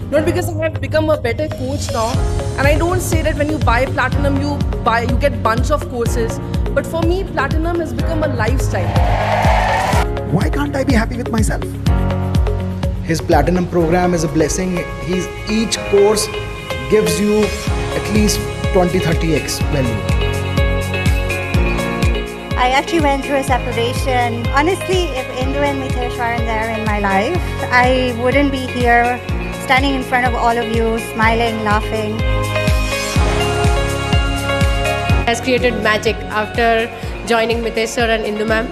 Not because I have become a better coach now. And I don't say that when you buy Platinum, you get bunch of courses. But for me, Platinum has become a lifestyle. Why can't I be happy with myself? His Platinum program is a blessing. Each course gives you at least 20-30x value. I actually went through a separation. Honestly, if Indu and Mitesh weren't there in my life, I wouldn't be here standing in front of all of you, smiling, laughing. Has created magic after joining Mitesh sir and Indu ma'am.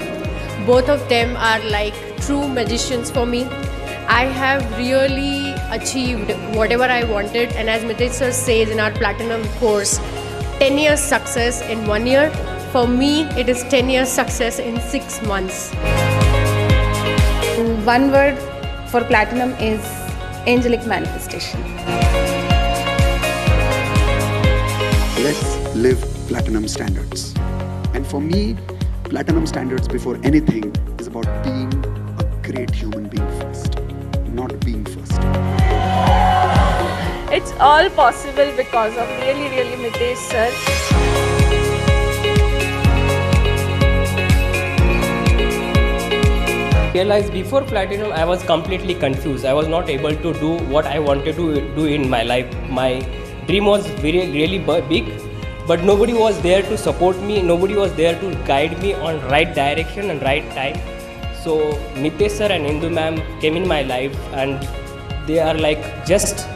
Both of them are like true magicians for me. I have really achieved whatever I wanted, and as Mitesh sir says in our Platinum course, 10 years success in 1 year. For me, it is 10 years success in 6 months. One word for Platinum is angelic manifestation. Let's live Platinum standards. And for me, Platinum standards before anything is about being a great human being first, not being first. It's all possible because of really Mitesh sir. Realized before Platinum I was completely confused. I was not able to do what I wanted to do in my life. My dream was really big, but nobody was there to support me. Nobody was there to guide me on right direction and right time. So Mitesh sir and Indu ma'am came in my life, and they are like just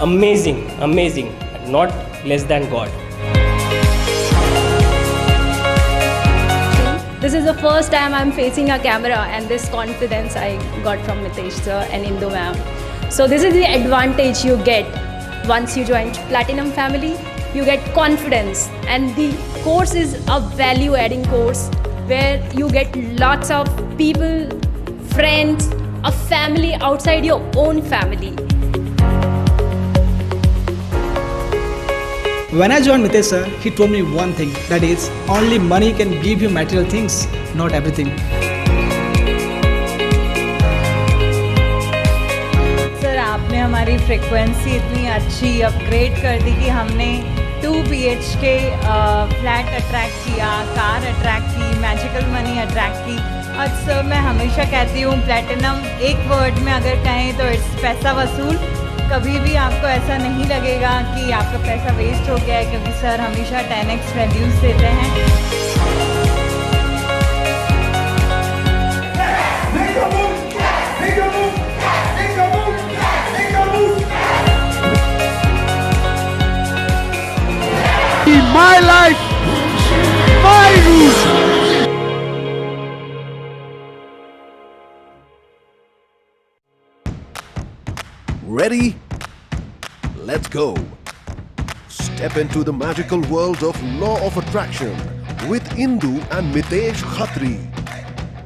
amazing, not less than God. This is the first time I'm facing a camera, and this confidence I got from Mitesh sir and Indu ma'am. So this is the advantage you get once you join Platinum family. You get confidence, and the course is a value adding course where you get lots of people, friends, a family outside your own family. When I joined Mitesh sir, he told me one thing, that is, only money can give you material things, not everything. Sir आपने हमारी frequency इतनी अच्छी upgrade कर दी कि हमने 2 BHK flat attract किया, car attract की, magical money attract की। और सर मैं हमेशा कहती हूँ प्लैटिनम एक वर्ड में अगर कहें तो इट्स पैसा वसूल। कभी भी आपको ऐसा नहीं लगेगा कि आपका पैसा वेस्ट हो गया है, क्योंकि सर हमेशा 10x वैल्यूज देते हैं। My life, my rules. Ready? Let's go. Step into the magical world of Law of Attraction with Indu and Mitesh Khatri.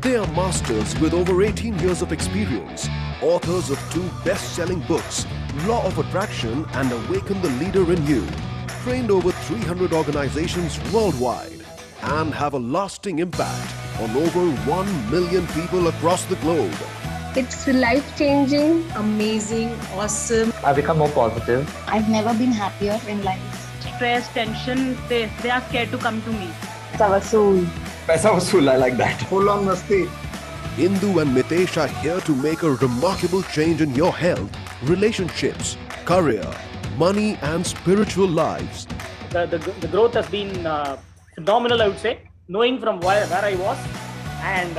They are masters with over 18 years of experience, authors of 2 best-selling books, Law of Attraction and Awaken the Leader in You, trained over 300 organizations worldwide, and have a lasting impact on over 1 million people across the globe. It's life-changing, amazing, awesome. I've become more positive. I've never been happier in life. Stress, tension, they are scared to come to me. Paisa vasool. Paisa vasool, I like that. Full on masti. Indu and Mitesh are here to make a remarkable change in your health, relationships, career, money and spiritual lives. The growth has been phenomenal, I would say. Knowing from where I was and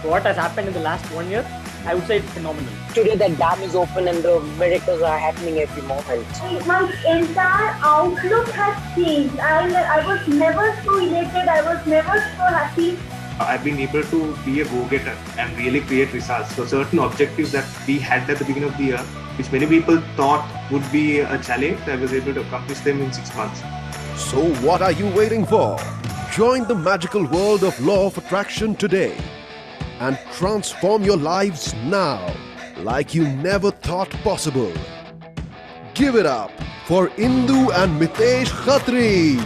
what has happened in the last 1 year, I would say it's phenomenal. Today the dam is open and the miracles are happening every moment. My entire outlook has changed. I was never so elated. I was never so happy. I've been able to be a go-getter and really create results. So certain objectives that we had at the beginning of the year, which many people thought would be a challenge, I was able to accomplish them in 6 months. So what are you waiting for? Join the magical world of Law of Attraction today and transform your lives now like you never thought possible. Give it up for Indu and Mitesh Khatri.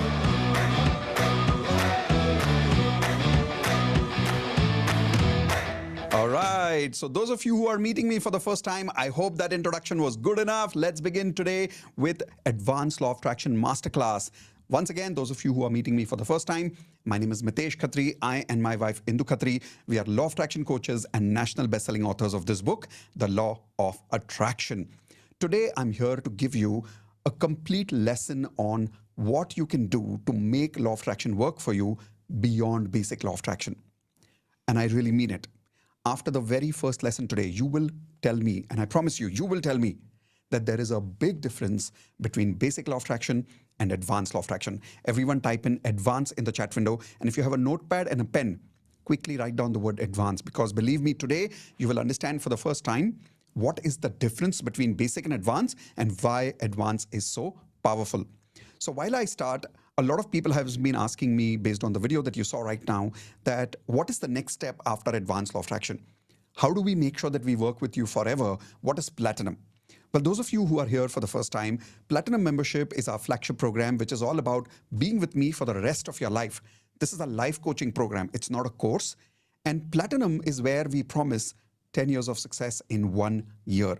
All right. right. So those of you who are meeting me for the first time, I hope that introduction was good enough. Let's begin today with Advanced Law of Attraction Masterclass. Once again, those of you who are meeting me for the first time, my name is Mitesh Khatri. I and my wife Indu Khatri, we are law of attraction coaches and national best-selling authors of this book, The Law of Attraction. Today, I'm here to give you a complete lesson on what you can do to make law of attraction work for you beyond basic law of attraction. And I really mean it. After the very first lesson today, you will tell me, and I promise you, you will tell me that there is a big difference between basic law of attraction and advanced law of attraction. Everyone type in advance in the chat window. And if you have a notepad and a pen, quickly write down the word advance, because believe me, today you will understand for the first time what is the difference between basic and advanced and why advanced is so powerful. So while I start, a lot of people have been asking me, based on the video that you saw right now, that what is the next step after advanced law of attraction? How do we make sure that we work with you forever? What is Platinum? Well, those of you who are here for the first time, Platinum membership is our flagship program, which is all about being with me for the rest of your life. This is a life coaching program. It's not a course. And Platinum is where we promise 10 years of success in 1 year.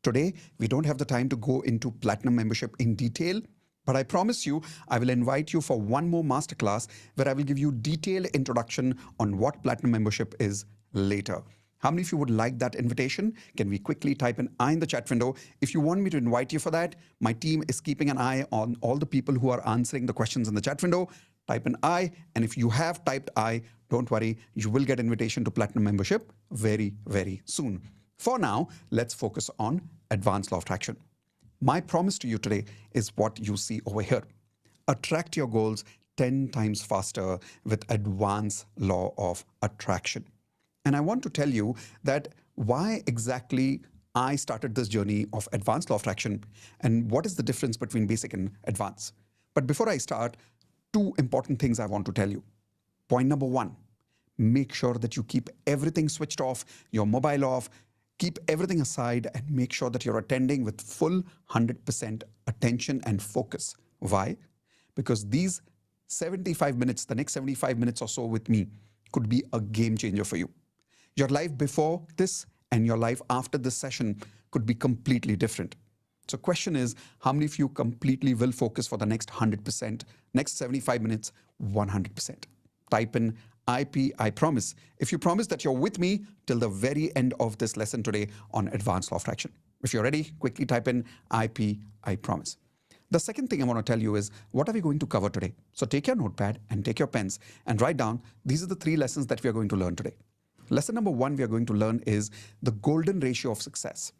Today, we don't have the time to go into Platinum membership in detail, but I promise you, I will invite you for one more masterclass where I will give you detailed introduction on what Platinum membership is later. How many of you would like that invitation? Can we quickly type an I in the chat window? If you want me to invite you for that, my team is keeping an eye on all the people who are answering the questions in the chat window. Type an I, and if you have typed I, don't worry, you will get invitation to Platinum membership very, very soon. For now, let's focus on advanced law of attraction. My promise to you today is what you see over here. Attract your goals 10 times faster with advanced law of attraction. And I want to tell you that why exactly I started this journey of advanced law of attraction and what is the difference between basic and advanced. But before I start, two important things I want to tell you. Point number one, make sure that you keep everything switched off, your mobile off, keep everything aside and make sure that you're attending with full 100% attention and focus. Why? Because these 75 minutes, the next 75 minutes or so with me could be a game changer for you. Your life before this and your life after this session could be completely different. So question is, how many of you completely will focus for the next 100%, next 75 minutes, 100%? Type in IP, I promise. If you promise that you're with me till the very end of this lesson today on advanced law of attraction. If you're ready, quickly type in IP, I promise. The second thing I want to tell you is, what are we going to cover today? So take your notepad and take your pens and write down, these are the 3 lessons that we are going to learn today. Lesson number 1 we are going to learn is the golden ratio of success.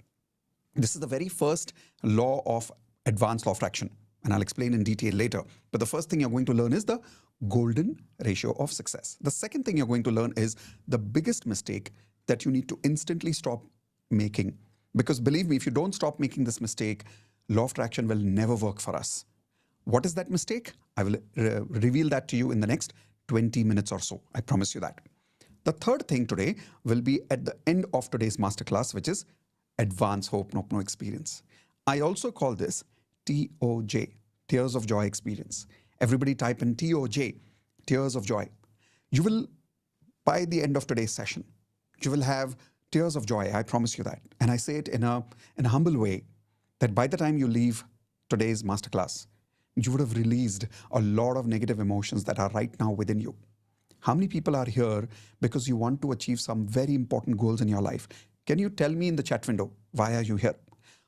This is the very first law of advanced law of attraction, and I'll explain in detail later. But the first thing you're going to learn is the golden ratio of success. The second thing you're going to learn is the biggest mistake that you need to instantly stop making. Because believe me, if you don't stop making this mistake, law of attraction will never work for us. What is that mistake? I will reveal that to you in the next 20 minutes or so. I promise you that. The third thing today will be at the end of today's masterclass, which is Advanced Hope No Experience. I also call this TOJ, Tears of Joy Experience. Everybody type in TOJ, Tears of Joy. You will, by the end of today's session, you will have tears of joy. I promise you that. And I say it in a humble way, that by the time you leave today's masterclass, you would have released a lot of negative emotions that are right now within you. How many people are here because you want to achieve some very important goals in your life? Can you tell me in the chat window, why are you here?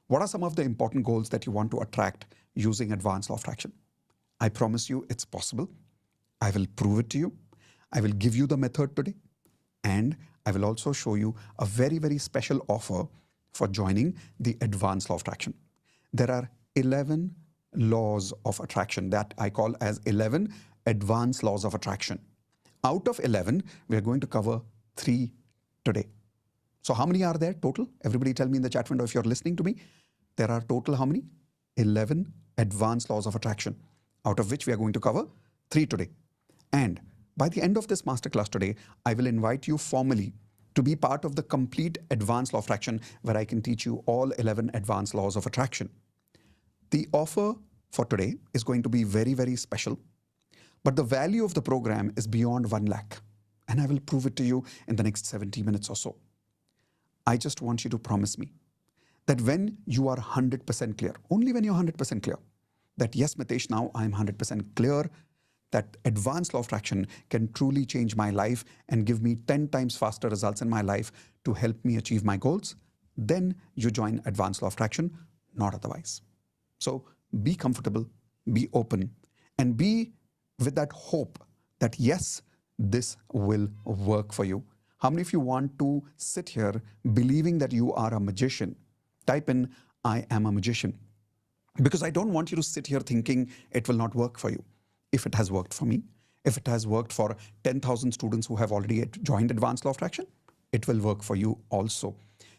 What are some of the important goals that you want to attract using advanced law of attraction? I promise you it's possible. I will prove it to you. I will give you the method today. And I will also show you a very, very special offer for joining the advanced law of attraction. There are 11 laws of attraction that I call as 11 advanced laws of attraction. Out of 11, we are going to cover 3 today. So how many are there total? Everybody tell me in the chat window if you're listening to me. There are total how many? 11 advanced laws of attraction, out of which we are going to cover 3 today. And by the end of this masterclass today, I will invite you formally to be part of the complete advanced law of attraction, where I can teach you all 11 advanced laws of attraction. The offer for today is going to be very, very special, but the value of the program is beyond 1 lakh, and I will prove it to you in the next 70 minutes or so. I just want you to promise me that when you are 100% clear, only when you're 100% clear, that yes, Mitesh, now I'm 100% clear that advanced law of attraction can truly change my life and give me 10 times faster results in my life to help me achieve my goals, then you join advanced law of attraction, not otherwise. So be comfortable, be open, and be with that hope that yes, this will work for you. How many of you want to sit here believing that you are a magician? Type in, I am a magician. Because I don't want you to sit here thinking it will not work for you. If it has worked for me, if it has worked for 10,000 students who have already joined Advanced Law of Attraction, it will work for you also.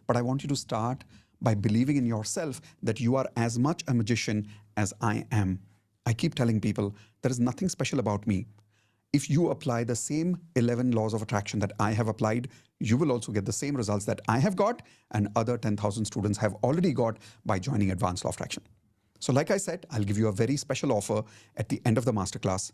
But I want you to start by believing in yourself that you are as much a magician as I am. I keep telling people there is nothing special about me. If you apply the same 11 laws of attraction that I have applied, you will also get the same results that I have got and other 10,000 students have already got by joining Advanced Law of Attraction. So like I said, I'll give you a very special offer at the end of the masterclass.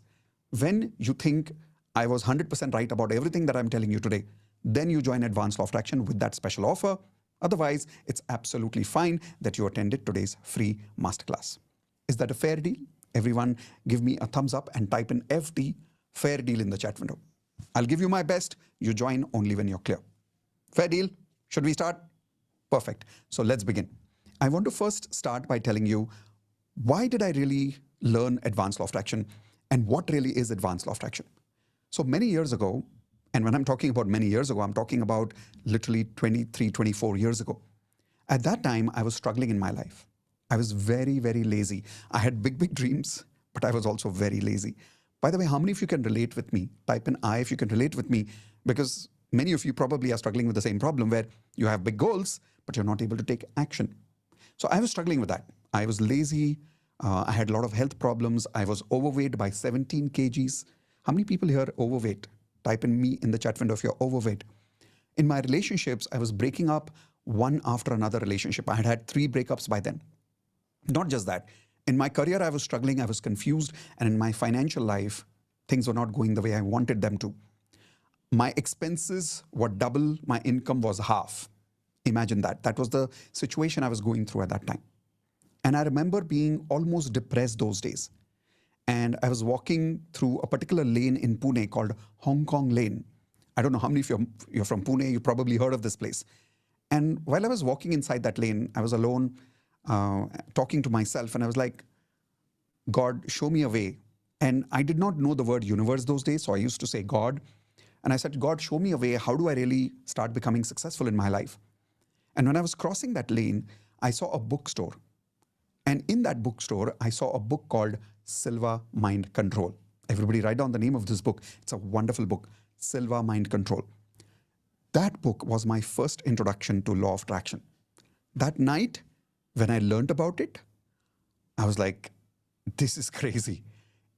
When you think I was 100% right about everything that I'm telling you today, then you join Advanced Law of Attraction with that special offer. Otherwise, it's absolutely fine that you attended today's free masterclass. Is that a fair deal? Everyone give me a thumbs up and type in FD, fair deal, in the chat window. I'll give you my best. You join only when you're clear. Fair deal? Should we start? Perfect. So let's begin. I want to first start by telling you, why did I really learn Advanced Law of Attraction and what really is Advanced Law of Attraction? So many years ago, and when I'm talking about many years ago, I'm talking about literally 23, 24 years ago. At that time, I was struggling in my life. I was very, very lazy. I had big, big dreams, but I was also very lazy. By the way, how many of you can relate with me? Type in I if you can relate with me, because many of you probably are struggling with the same problem where you have big goals, but you're not able to take action. So I was struggling with that. I was lazy. I had a lot of health problems. I was overweight by 17 kgs. How many people here are overweight? Type in me in the chat window if you're overweight. In my relationships, I was breaking up one after another relationship. I had had 3 breakups by then. Not just that. In my career, I was struggling. I was confused. And in my financial life, things were not going the way I wanted them to. My expenses were double. My income was half. Imagine that. That was the situation I was going through at that time. And I remember being almost depressed those days. And I was walking through a particular lane in Pune called Hong Kong Lane. I don't know how many of you're from Pune. You probably heard of this place. And while I was walking inside that lane, I was alone, talking to myself. And I was like, God, show me a way. And I did not know the word universe those days. So I used to say God. And I said, God, show me a way. How do I really start becoming successful in my life? And when I was crossing that lane, I saw a bookstore. And in that bookstore, I saw a book called Silva Mind Control. Everybody write down the name of this book. It's a wonderful book, Silva Mind Control. That book was my first introduction to law of attraction. That night, when I learned about it, I was like, this is crazy.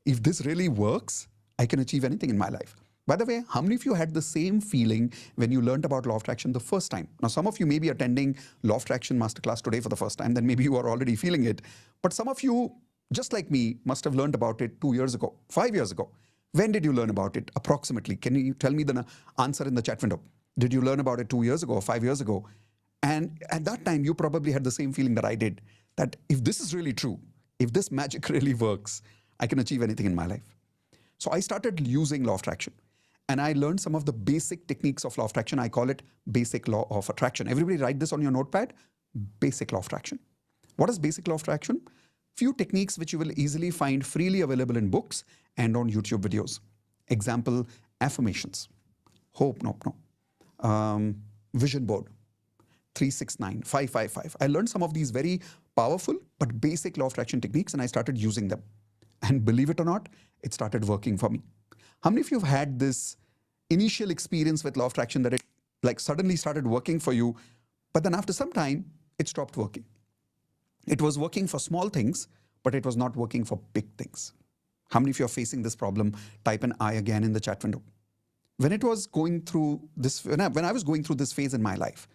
If this really works, I can achieve anything in my life. By the way, how many of you had the same feeling when you learned about law of attraction the first time? Now, some of you may be attending law of attraction masterclass today for the first time, then maybe you are already feeling it. But some of you, just like me, must have learned about it 2 years ago, 5 years ago. When did you learn about it approximately? Can you tell me the answer in the chat window? Did you learn about it 2 years ago or 5 years ago? And at that time, you probably had the same feeling that I did, that if this is really true, if this magic really works, I can achieve anything in my life. So I started using law of attraction. And I learned some of the basic techniques of law of attraction. I call it basic law of attraction. Everybody write this on your notepad. Basic law of attraction. What is basic law of attraction? Few techniques which you will easily find freely available in books and on YouTube videos. Example, affirmations. Hope, no. Vision board. 369, 555. I learned some of these very powerful but basic law of attraction techniques and I started using them. And believe it or not, it started working for me. How many of you have had this initial experience with law of attraction that it like suddenly started working for you, but then after some time, it stopped working? It was working for small things, but it was not working for big things. How many of you are facing this problem? Type an I again in the chat window. When I was going through this phase in my life,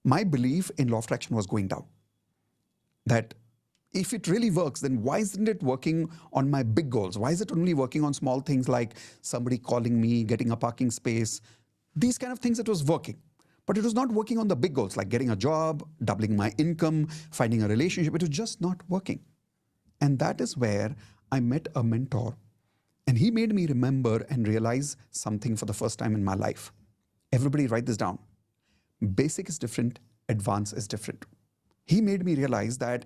my belief in law of attraction was going down. That if it really works, then why isn't it working on my big goals? Why is it only working on small things like somebody calling me, getting a parking space? These kind of things it was working. But it was not working on the big goals like getting a job, doubling my income, finding a relationship. It was just not working. And that is where I met a mentor. And he made me remember and realize something for the first time in my life. Everybody write this down. Basic is different, advanced is different. He made me realize that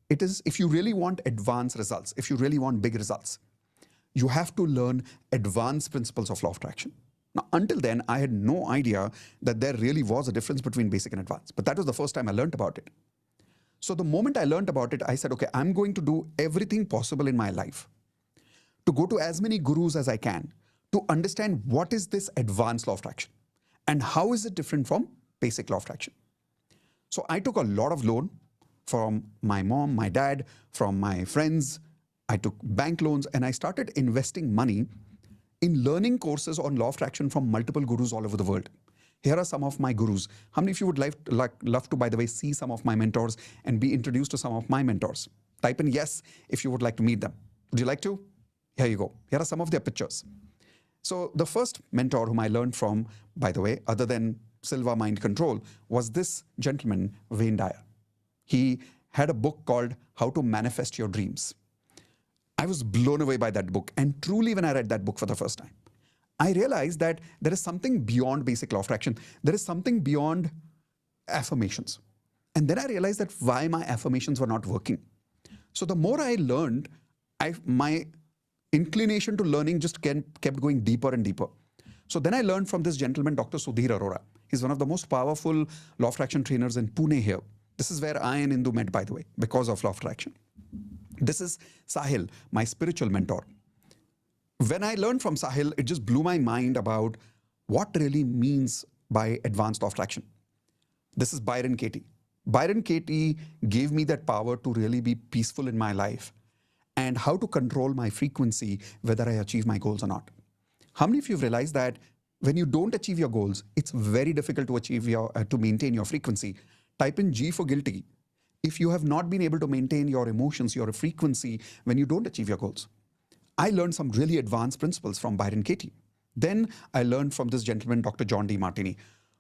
it is, if you really want advanced results, if you really want big results, you have to learn advanced principles of law of attraction. Now, until then, I had no idea that there really was a difference between basic and advanced. But that was the first time I learned about it. So the moment I learned about it, I said, okay, I'm going to do everything possible in my life to go to as many gurus as I can to understand what is this advanced law of attraction and how is it different from basic law of attraction. So I took a lot of loan from my mom, my dad, from my friends. I took bank loans and I started investing money in learning courses on law of attraction from multiple gurus all over the world. Here are some of my gurus. How many of you would love to, by the way, see some of my mentors and be introduced to some of my mentors? Type in yes if you would like to meet them. Would you like to? Here you go. Here are some of their pictures. So the first mentor whom I learned from, by the way, other than Silva Mind Control, was this gentleman, Wayne Dyer. He had a book called How to Manifest Your Dreams. I was blown away by that book. And truly, when I read that book for the first time, I realized that there is something beyond basic law of attraction. There is something beyond affirmations. And then I realized that why my affirmations were not working. So the more I learned, my inclination to learning just kept going deeper and deeper. So then I learned from this gentleman, Dr. Sudhir Arora. He's one of the most powerful law of attraction trainers in Pune here. This is where I and Indu met, by the way, because of law of attraction. This is Sahil, my spiritual mentor. When I learned from Sahil, it just blew my mind about what really means by advanced law of attraction. This is Byron Katie. Byron Katie gave me that power to really be peaceful in my life and how to control my frequency, whether I achieve my goals or not. How many of you have realized that when you don't achieve your goals, it's very difficult to maintain your frequency? Type in G for guilty if you have not been able to maintain your emotions, your frequency when you don't achieve your goals. I learned some really advanced principles from Byron Katie. Then I learned from this gentleman, Dr. John D. Martini.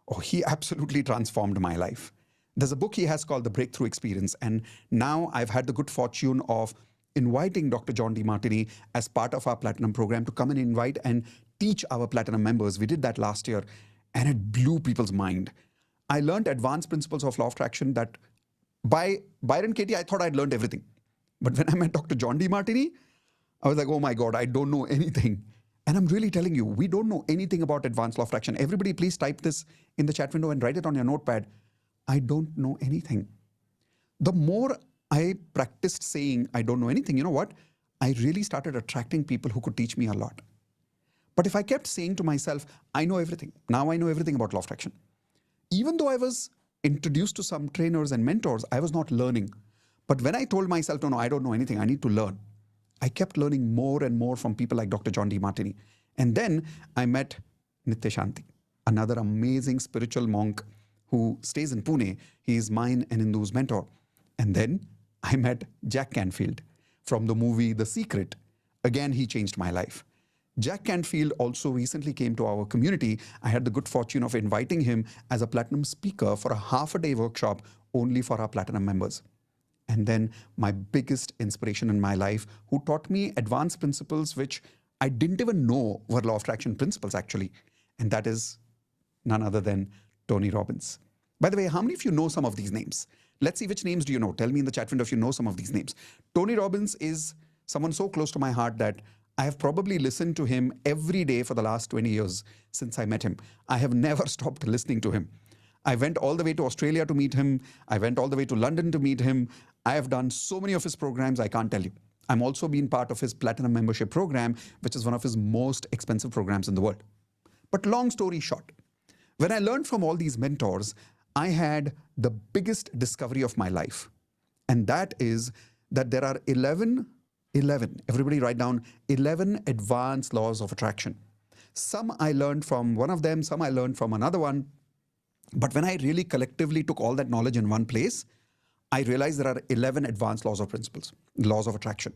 Oh, he absolutely transformed my life. There's a book he has called The Breakthrough Experience. And now I've had the good fortune of inviting Dr. John D. Martini as part of our Platinum program to come and invite and teach our Platinum members. We did that last year and it blew people's mind. I learned advanced principles of law of attraction that by Byron Katie, I thought I'd learned everything. But when I met Dr. John D. Martini, I was like, oh my God, I don't know anything. And I'm really telling you, we don't know anything about advanced law of attraction. Everybody, please type this in the chat window and write it on your notepad. I don't know anything. The more I practiced saying I don't know anything, you know what? I really started attracting people who could teach me a lot. But if I kept saying to myself, I know everything. Now I know everything about law of attraction. Even though I was introduced to some trainers and mentors, I was not learning. But when I told myself, no, I don't know anything, I need to learn, I kept learning more and more from people like Dr. John D. Martini. And then I met Nitya Shanti, another amazing spiritual monk who stays in Pune. He is mine and Indu's mentor. And then I met Jack Canfield from the movie The Secret. Again, he changed my life. Jack Canfield also recently came to our community. I had the good fortune of inviting him as a Platinum speaker for a half-a-day workshop only for our Platinum members. And then my biggest inspiration in my life, who taught me advanced principles which I didn't even know were law of attraction principles actually. And that is none other than Tony Robbins. By the way, how many of you know some of these names? Let's see which names do you know. Tell me in the chat window if you know some of these names. Tony Robbins is someone so close to my heart that I have probably listened to him every day for the last 20 years since I met him. I have never stopped listening to him. I went all the way to Australia to meet him. I went all the way to London to meet him. I have done so many of his programs, I can't tell you. I'm also been part of his Platinum membership program, which is one of his most expensive programs in the world. But long story short, when I learned from all these mentors, I had the biggest discovery of my life. And that is that there are 11, everybody write down, 11 advanced laws of attraction. Some I learned from one of them, some I learned from another one. But when I really collectively took all that knowledge in one place, I realized there are 11 advanced laws of principles, laws of attraction.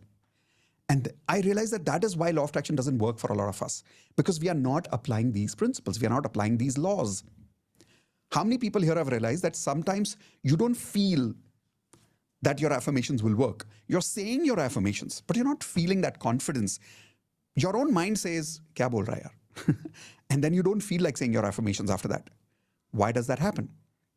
And I realized that that is why law of attraction doesn't work for a lot of us, because we are not applying these principles. We are not applying these laws. How many people here have realized that sometimes you don't feel that your affirmations will work? You're saying your affirmations, but you're not feeling that confidence. Your own mind says, Kya bol raha hai yaar? And then you don't feel like saying your affirmations after that. Why does that happen?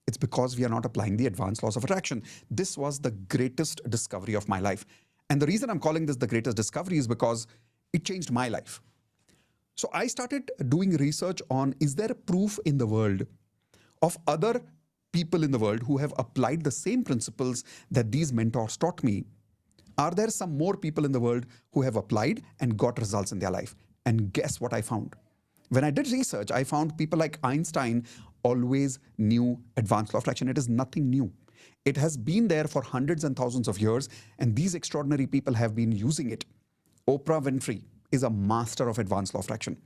It's because we are not applying the advanced laws of attraction. This was the greatest discovery of my life. And the reason I'm calling this the greatest discovery is because it changed my life. So I started doing research on, is there a proof in the world of other people in the world who have applied the same principles that these mentors taught me? Are there some more people in the world who have applied and got results in their life? And guess what I found? When I did research, I found people like Einstein always knew advanced law of attraction. It is nothing new. It has been there for hundreds and thousands of years, and these extraordinary people have been using it. Oprah Winfrey is a master of advanced law of attraction.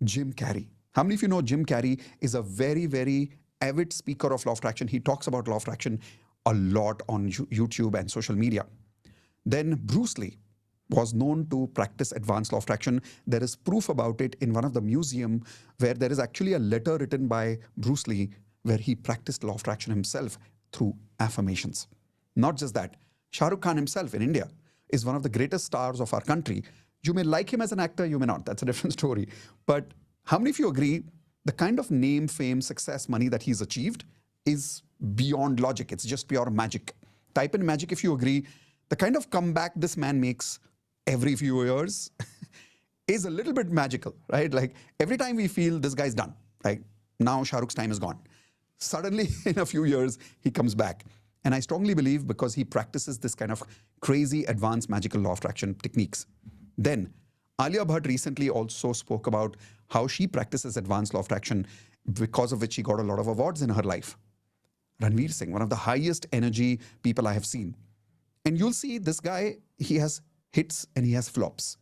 Jim Carrey. How many of you know Jim Carrey is a very, very avid speaker of law of attraction? He talks about law of attraction a lot on YouTube and social media. Then Bruce Lee was known to practice advanced law of attraction. There is proof about it in one of the museum where there is actually a letter written by Bruce Lee where he practiced law of attraction himself through affirmations. Not just that, Shah Rukh Khan himself in India is one of the greatest stars of our country. You may like him as an actor, you may not. That's a different story. But how many of you agree the kind of name, fame, success, money that he's achieved is beyond logic? It's just pure magic. Type in magic if you agree. The kind of comeback this man makes every few years is a little bit magical, right? Like every time we feel this guy's done, like now Shah Rukh's time is gone. Suddenly in a few years, he comes back. And I strongly believe because he practices this kind of crazy advanced magical law of attraction techniques. Then Alia Bhatt recently also spoke about how she practices advanced law of attraction, because of which she got a lot of awards in her life. Ranveer Singh, one of the highest energy people I have seen. And you'll see this guy, he has hits and he has flops.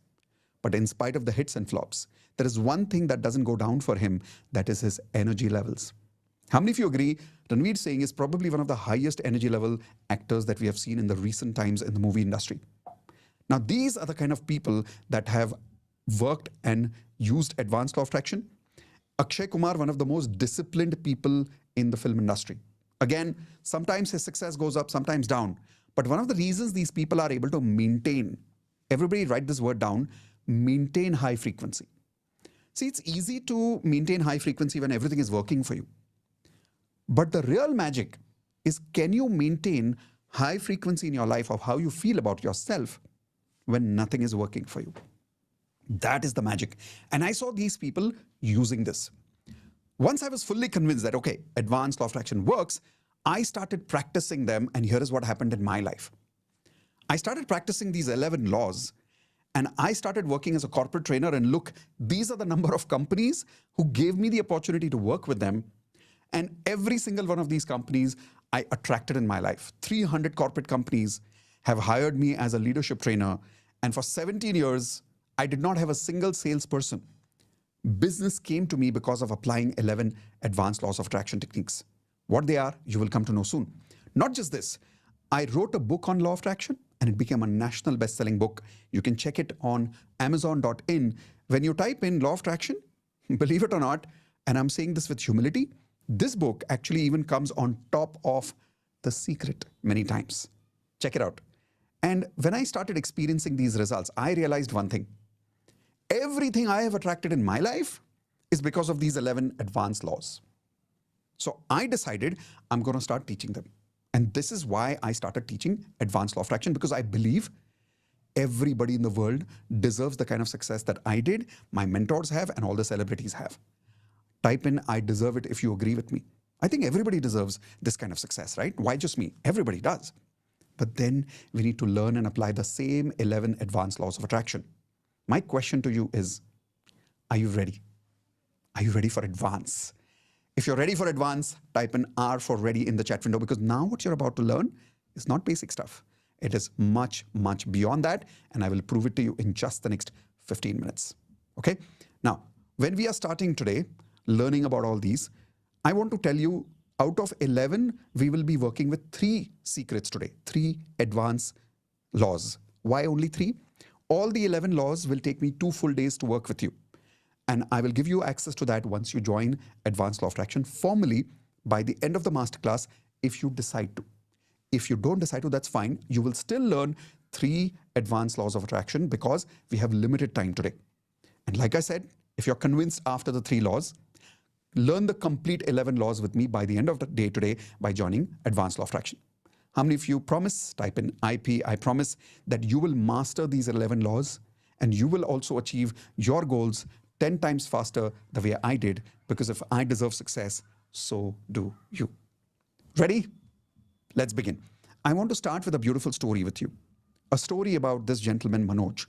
But in spite of the hits and flops, there is one thing that doesn't go down for him, that is his energy levels. How many of you agree Ranveer Singh is probably one of the highest energy level actors that we have seen in the recent times in the movie industry? Now, these are the kind of people that have worked and used advanced law of attraction. Akshay Kumar, one of the most disciplined people in the film industry. Again, sometimes his success goes up, sometimes down. But one of the reasons these people are able to maintain, everybody write this word down, maintain high frequency. See, it's easy to maintain high frequency when everything is working for you. But the real magic is, can you maintain high frequency in your life of how you feel about yourself when nothing is working for you? That is the magic. And I saw these people using this. Once I was fully convinced that, okay, advanced law of attraction works, I started practicing them, and here is what happened in my life. I started practicing these 11 laws, and I started working as a corporate trainer, and look, these are the number of companies who gave me the opportunity to work with them. And every single one of these companies I attracted in my life. 300 corporate companies have hired me as a leadership trainer. And for 17 years, I did not have a single salesperson. Business came to me because of applying 11 advanced laws of attraction techniques. What they are, you will come to know soon. Not just this, I wrote a book on law of attraction and it became a national best-selling book. You can check it on Amazon.in. When you type in law of attraction, believe it or not, and I'm saying this with humility, this book actually even comes on top of The Secret many times. Check it out. And when I started experiencing these results, I realized one thing. Everything I have attracted in my life is because of these 11 advanced laws. So I decided I'm going to start teaching them. And this is why I started teaching advanced law of attraction, because I believe everybody in the world deserves the kind of success that I did, my mentors have, and all the celebrities have. Type in, I deserve it, if you agree with me. I think everybody deserves this kind of success, right? Why just me? Everybody does. But then we need to learn and apply the same 11 advanced laws of attraction. My question to you is, are you ready? Are you ready for advance? If you're ready for advance, type in R for ready in the chat window, because now what you're about to learn is not basic stuff. It is much, much beyond that, and I will prove it to you in just the next 15 minutes. Okay? Now, when we are starting today, learning about all these, I want to tell you, out of 11, we will be working with 3 secrets today, 3 advanced laws. Why only 3? All the 11 laws will take me 2 full days to work with you. And I will give you access to that once you join Advanced Law of Attraction formally by the end of the masterclass if you decide to. If you don't decide to, that's fine. You will still learn 3 advanced laws of attraction because we have limited time today. And like I said, if you're convinced after the 3 laws, learn the complete 11 laws with me by the end of the day today by joining Advanced Law of Attraction. How many of you promise? Type in IP. I promise that you will master these 11 laws and you will also achieve your goals 10 times faster the way I did, because if I deserve success, so do you. Ready? Let's begin. I want to start with a beautiful story with you. A story about this gentleman, Manoj.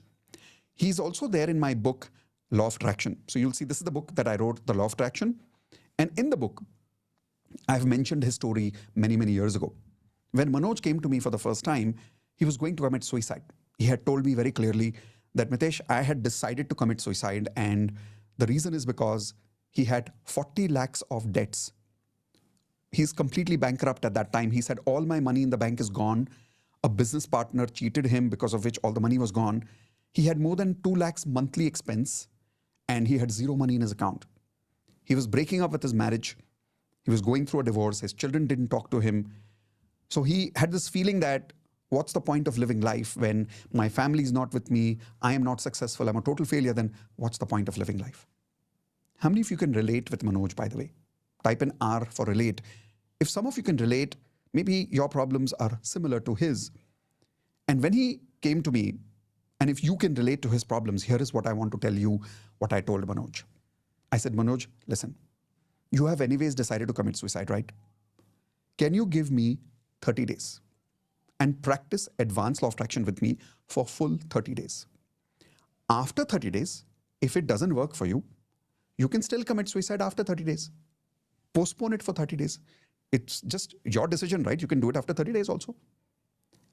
He's also there in my book, Law of Attraction. So you'll see this is the book that I wrote, The Law of Attraction. And in the book, I've mentioned his story many, many years ago. When Manoj came to me for the first time, he was going to commit suicide. He had told me very clearly that, Mitesh, I had decided to commit suicide, and the reason is because he had 40 lakhs of debts. He's completely bankrupt at that time. He said, all my money in the bank is gone. A business partner cheated him, because of which all the money was gone. He had more than 2 lakhs monthly expense, and he had 0 money in his account. He was breaking up with his marriage. He was going through a divorce. His children didn't talk to him. So he had this feeling that, what's the point of living life when my family is not with me? I am not successful. I'm a total failure. Then what's the point of living life? How many of you can relate with Manoj, by the way? Type in R for relate. If some of you can relate, maybe your problems are similar to his. And when he came to me, and if you can relate to his problems, here is what I want to tell you, what I told Manoj. I said, Manoj, listen, you have anyways decided to commit suicide, right? Can you give me 30 days and practice Advanced Law of Attraction with me for full 30 days? After 30 days, if it doesn't work for you, you can still commit suicide after 30 days. Postpone it for 30 days. It's just your decision, right? You can do it after 30 days also.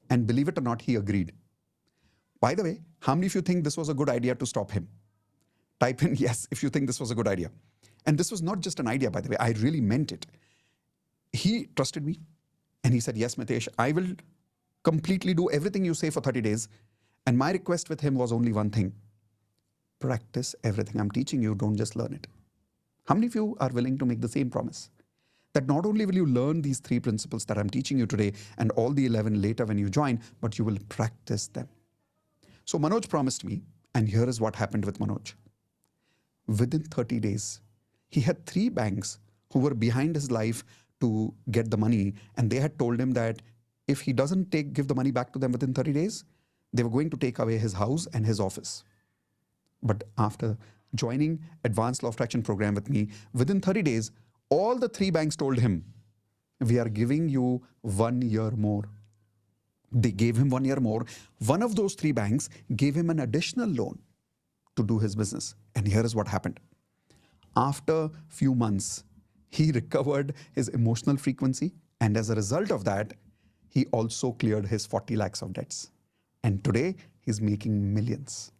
And believe it or not, he agreed. By the way, how many of you think this was a good idea to stop him? Type in yes if you think this was a good idea. And this was not just an idea, by the way. I really meant it. He trusted me and he said, yes, Mitesh, I will completely do everything you say for 30 days. And my request with him was only one thing. Practice everything I'm teaching you. Don't just learn it. How many of you are willing to make the same promise? That not only will you learn these 3 principles that I'm teaching you today and all the 11 later when you join, but you will practice them. So Manoj promised me, and here is what happened with Manoj. Within 30 days, he had 3 banks who were behind his life to get the money, and they had told him that if he doesn't give the money back to them within 30 days, they were going to take away his house and his office. But after joining Advanced Law of Attraction program with me, within 30 days, all the 3 banks told him, we are giving you 1 year more. They gave him 1 year more. One of those 3 banks gave him an additional loan to do his business. And here is what happened. After few months, he recovered his emotional frequency. And as a result of that, he also cleared his 40 lakhs of debts. And today, he's making millions.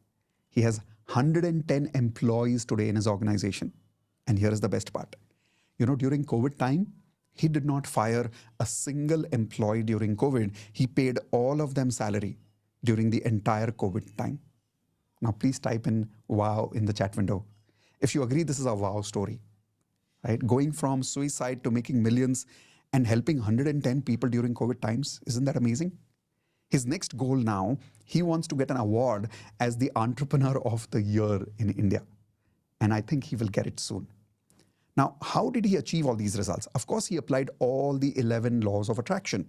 He has 110 employees today in his organization. And here is the best part. You know, during COVID time, he did not fire a single employee during COVID. He paid all of them salary during the entire COVID time. Now, please type in wow in the chat window. If you agree, this is a wow story, right? Going from suicide to making millions and helping 110 people during COVID times. Isn't that amazing? His next goal now, he wants to get an award as the Entrepreneur of the Year in India. And I think he will get it soon. Now, how did he achieve all these results? Of course, he applied all the 11 laws of attraction.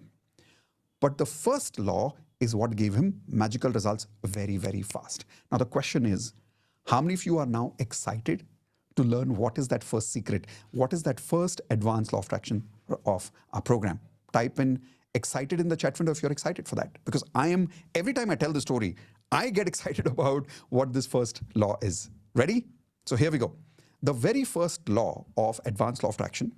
But the first law is what gave him magical results very, very fast. Now, the question is, how many of you are now excited to learn what is that first secret? What is that first Advanced Law of Attraction of our program? Type in excited in the chat window if you're excited for that. Because every time I tell the story, I get excited about what this first law is. Ready? So here we go. The very first law of Advanced Law of Attraction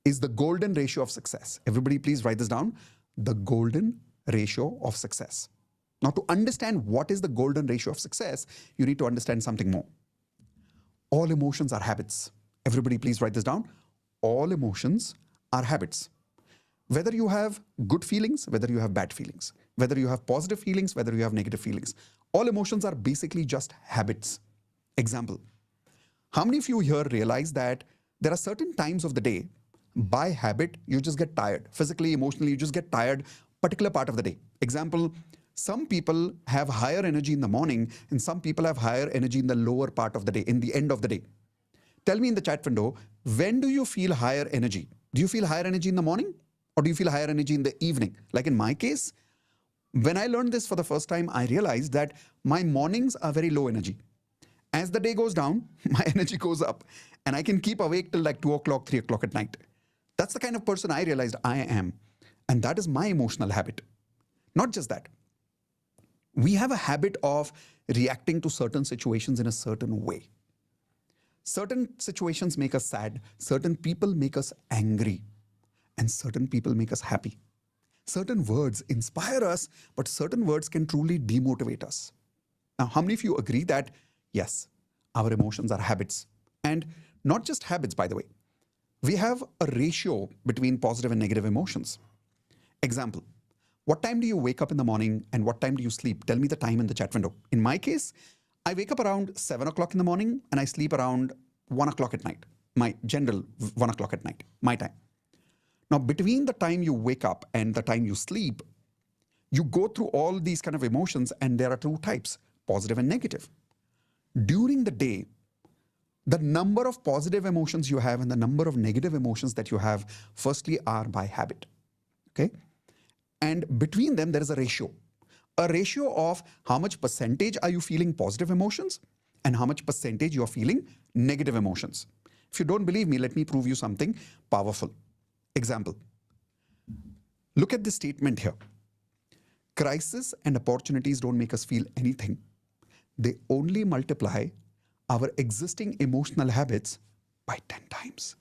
is the golden ratio of success. Everybody please write this down. The golden ratio of success. Now, to understand what is the golden ratio of success, you need to understand something more. All emotions are habits. Everybody please write this down. All emotions are habits. Whether you have good feelings, whether you have bad feelings, whether you have positive feelings, whether you have negative feelings, all emotions are basically just habits. Example. How many of you here realize that there are certain times of the day By habit, you just get tired. Physically, emotionally, you just get tired particular part of the day. Example, some people have higher energy in the morning and some people have higher energy in the lower part of the day, in the end of the day. Tell me in the chat window, when do you feel higher energy? Do you feel higher energy in the morning or do you feel higher energy in the evening? Like in my case, when I learned this for the first time, I realized that my mornings are very low energy. As the day goes down, my energy goes up and I can keep awake till like 2 o'clock, 3 o'clock at night. That's the kind of person I realized I am. And that is my emotional habit. Not just that. We have a habit of reacting to certain situations in a certain way. Certain situations make us sad, certain people make us angry, and certain people make us happy. Certain words inspire us, but certain words can truly demotivate us. Now, how many of you agree that, yes, our emotions are habits? And not just habits, by the way. We have a ratio between positive and negative emotions. Example, what time do you wake up in the morning and what time do you sleep? Tell me the time in the chat window. In my case, I wake up around 7 o'clock in the morning and I sleep around 1 o'clock at night. My general 1 o'clock at night, my time. Now, between the time you wake up and the time you sleep, you go through all these kind of emotions and there are two types, positive and negative. During the day, the number of positive emotions you have and the number of negative emotions that you have, firstly, are by habit. Okay? And between them, there is a ratio. A ratio of how much percentage are you feeling positive emotions and how much percentage you are feeling negative emotions. If you don't believe me, let me prove you something powerful. Example. Look at this statement here. Crisis and opportunities don't make us feel anything. They only multiply our existing emotional habits by 10 times.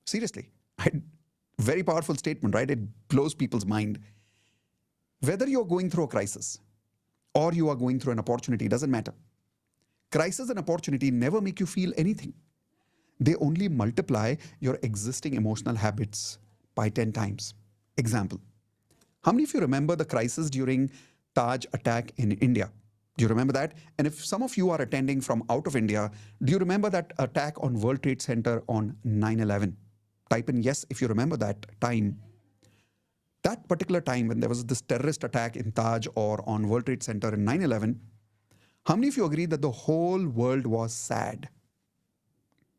Seriously, very powerful statement, right? It blows people's mind. Whether you're going through a crisis or you are going through an opportunity, doesn't matter. Crisis and opportunity never make you feel anything. They only multiply your existing emotional habits by 10 times. Example. How many of you remember the crisis during Taj attack in India? Do you remember that? And if some of you are attending from out of India, do you remember that attack on World Trade Center on 9/11? Type in yes if you remember that time. That particular time when there was this terrorist attack in Taj or on World Trade Center in 9/11, how many of you agree that the whole world was sad?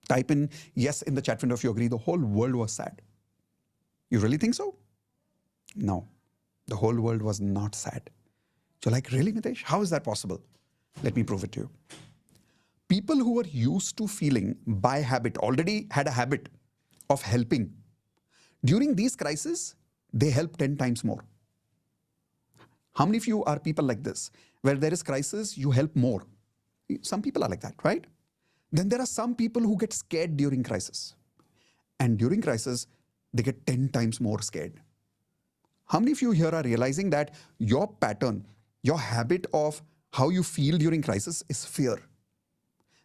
Type in yes in the chat window if you agree the whole world was sad. You really think so? No, the whole world was not sad. You're like, really, Mitesh? How is that possible? Let me prove it to you. People who were used to feeling by habit, already had a habit of helping. During these crises, they help 10 times more. How many of you are people like this? Where there is crisis, you help more. Some people are like that, right? Then there are some people who get scared during crisis. And during crisis, they get 10 times more scared. How many of you here are realizing that your pattern, your habit of how you feel during crisis is fear?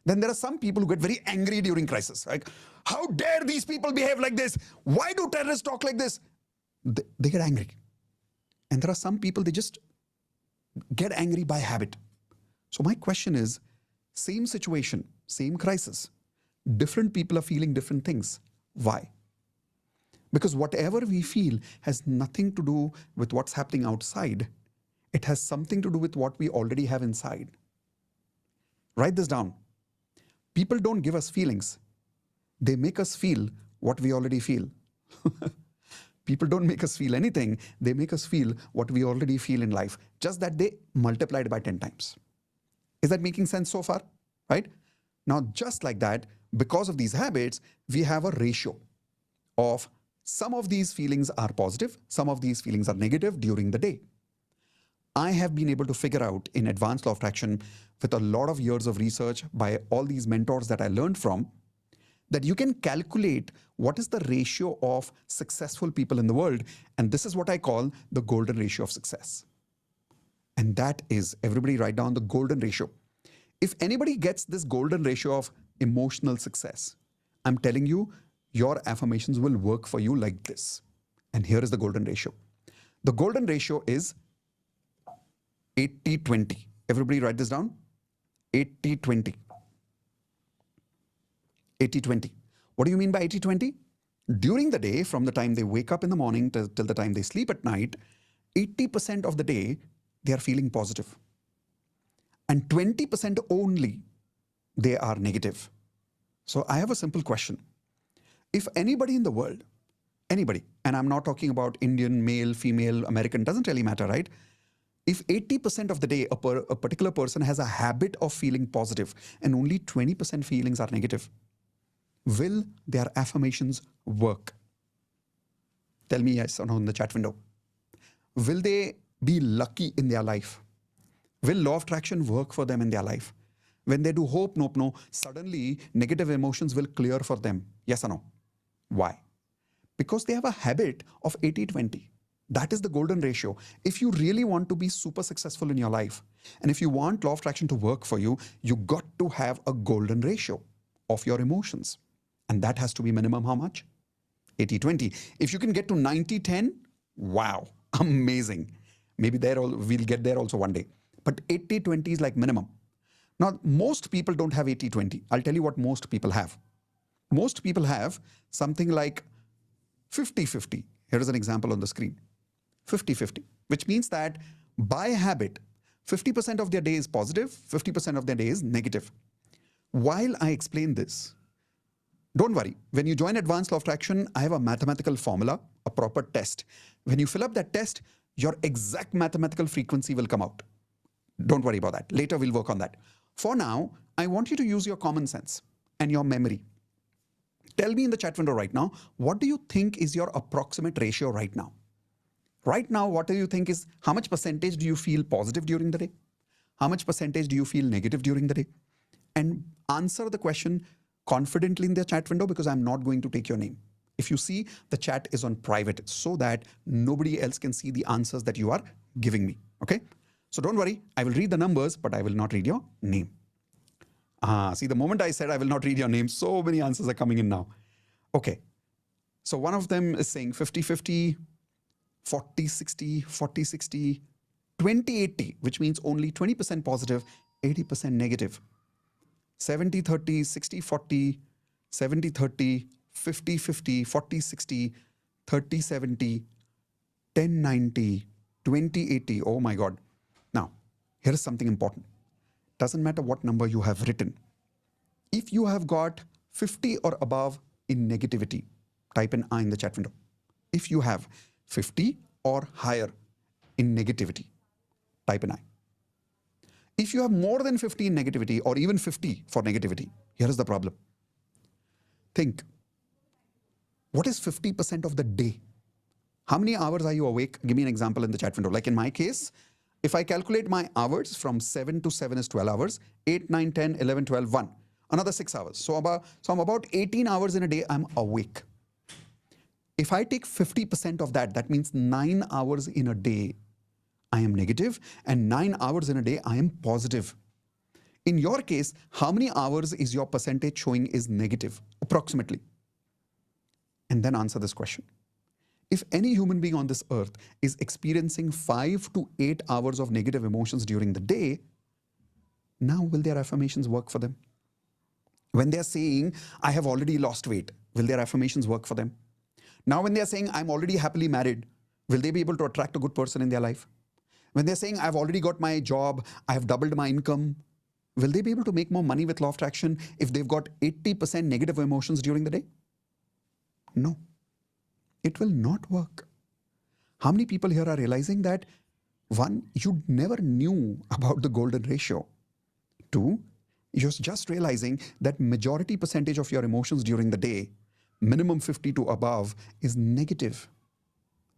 Then there are some people who get very angry during crisis. Like, how dare these people behave like this? Why do terrorists talk like this? They get angry. And there are some people, they just get angry by habit. So my question is, same situation, same crisis, different people are feeling different things. Why? Because whatever we feel has nothing to do with what's happening outside. It has something to do with what we already have inside. Write this down. People don't give us feelings. They make us feel what we already feel. People don't make us feel anything. They make us feel what we already feel in life. Just that they multiplied by 10 times. Is that making sense so far? Right? Now, just like that, because of these habits, we have a ratio of some of these feelings are positive, some of these feelings are negative during the day. I have been able to figure out in advanced law of attraction with a lot of years of research by all these mentors that I learned from, that you can calculate what is the ratio of successful people in the world. And this is what I call the golden ratio of success. And that is, everybody write down the golden ratio. If anybody gets this golden ratio of emotional success, I'm telling you, your affirmations will work for you like this. And here is the golden ratio. The golden ratio is 80-20. Everybody write this down. 80-20. 80-20. What do you mean by 80-20? During the day, from the time they wake up in the morning till the time they sleep at night, 80% of the day they are feeling positive. And 20% only they are negative. So I have a simple question. If anybody in the world, anybody, and I'm not talking about Indian, male, female, American, doesn't really matter, right? If 80% of the day a particular person has a habit of feeling positive and only 20% feelings are negative, will their affirmations work? Tell me yes or no in the chat window. Will they be lucky in their life? Will law of attraction work for them in their life? When they do hope, nope, no, suddenly negative emotions will clear for them. Yes or no? Why? Because they have a habit of 80-20. That is the golden ratio. If you really want to be super successful in your life, and if you want law of attraction to work for you, you got to have a golden ratio of your emotions. And that has to be minimum how much? 80-20. If you can get to 90-10, wow, amazing. Maybe we'll get there also one day. But 80-20 is like minimum. Now, most people don't have 80-20. I'll tell you what most people have. Most people have something like 50-50. Here is an example on the screen. 50-50, which means that by habit, 50% of their day is positive, 50% of their day is negative. While I explain this, don't worry. When you join Advanced Law of Attraction, I have a mathematical formula, a proper test. When you fill up that test, your exact mathematical frequency will come out. Don't worry about that. Later, we'll work on that. For now, I want you to use your common sense and your memory. Tell me in the chat window right now, what do you think is your approximate ratio right now? Right now, what do you think is, how much percentage do you feel positive during the day? How much percentage do you feel negative during the day? And answer the question confidently in the chat window, because I'm not going to take your name. If you see, the chat is on private so that nobody else can see the answers that you are giving me. Okay? So don't worry, I will read the numbers, but I will not read your name. See, the moment I said I will not read your name, so many answers are coming in now. Okay. So one of them is saying 50-50, 40-60, 40-60, 20-80, which means only 20% positive, 80% negative. 70-30, 60-40, 70-30, 50-50, 40-60, 30-70, 10-90, 20-80. Oh my God. Now, here is something important. Doesn't matter what number you have written. If you have got 50 or above in negativity, type an I in the chat window. If you have 50 or higher in negativity, type an I. If you have more than 50 in negativity or even 50 for negativity, here is the problem. Think, what is 50% of the day? How many hours are you awake? Give me an example in the chat window. Like in my case, if I calculate my hours from 7 to 7 is 12 hours, 8, 9, 10, 11, 12, 1, another 6 hours. So I'm about 18 hours in a day, I'm awake. If I take 50% of that, that means 9 hours in a day, I am negative, and 9 hours in a day, I am positive. In your case, how many hours is your percentage showing is negative, approximately? And then answer this question. If any human being on this earth is experiencing 5 to 8 hours of negative emotions during the day, now will their affirmations work for them? When they're saying, I have already lost weight, will their affirmations work for them? Now when they're saying, I'm already happily married, will they be able to attract a good person in their life? When they're saying, I've already got my job, I have doubled my income, will they be able to make more money with law of attraction if they've got 80% negative emotions during the day? No, it will not work. How many people here are realizing that, one, you never knew about the golden ratio. Two, you're just realizing that majority percentage of your emotions during the day, minimum 50 to above, is negative.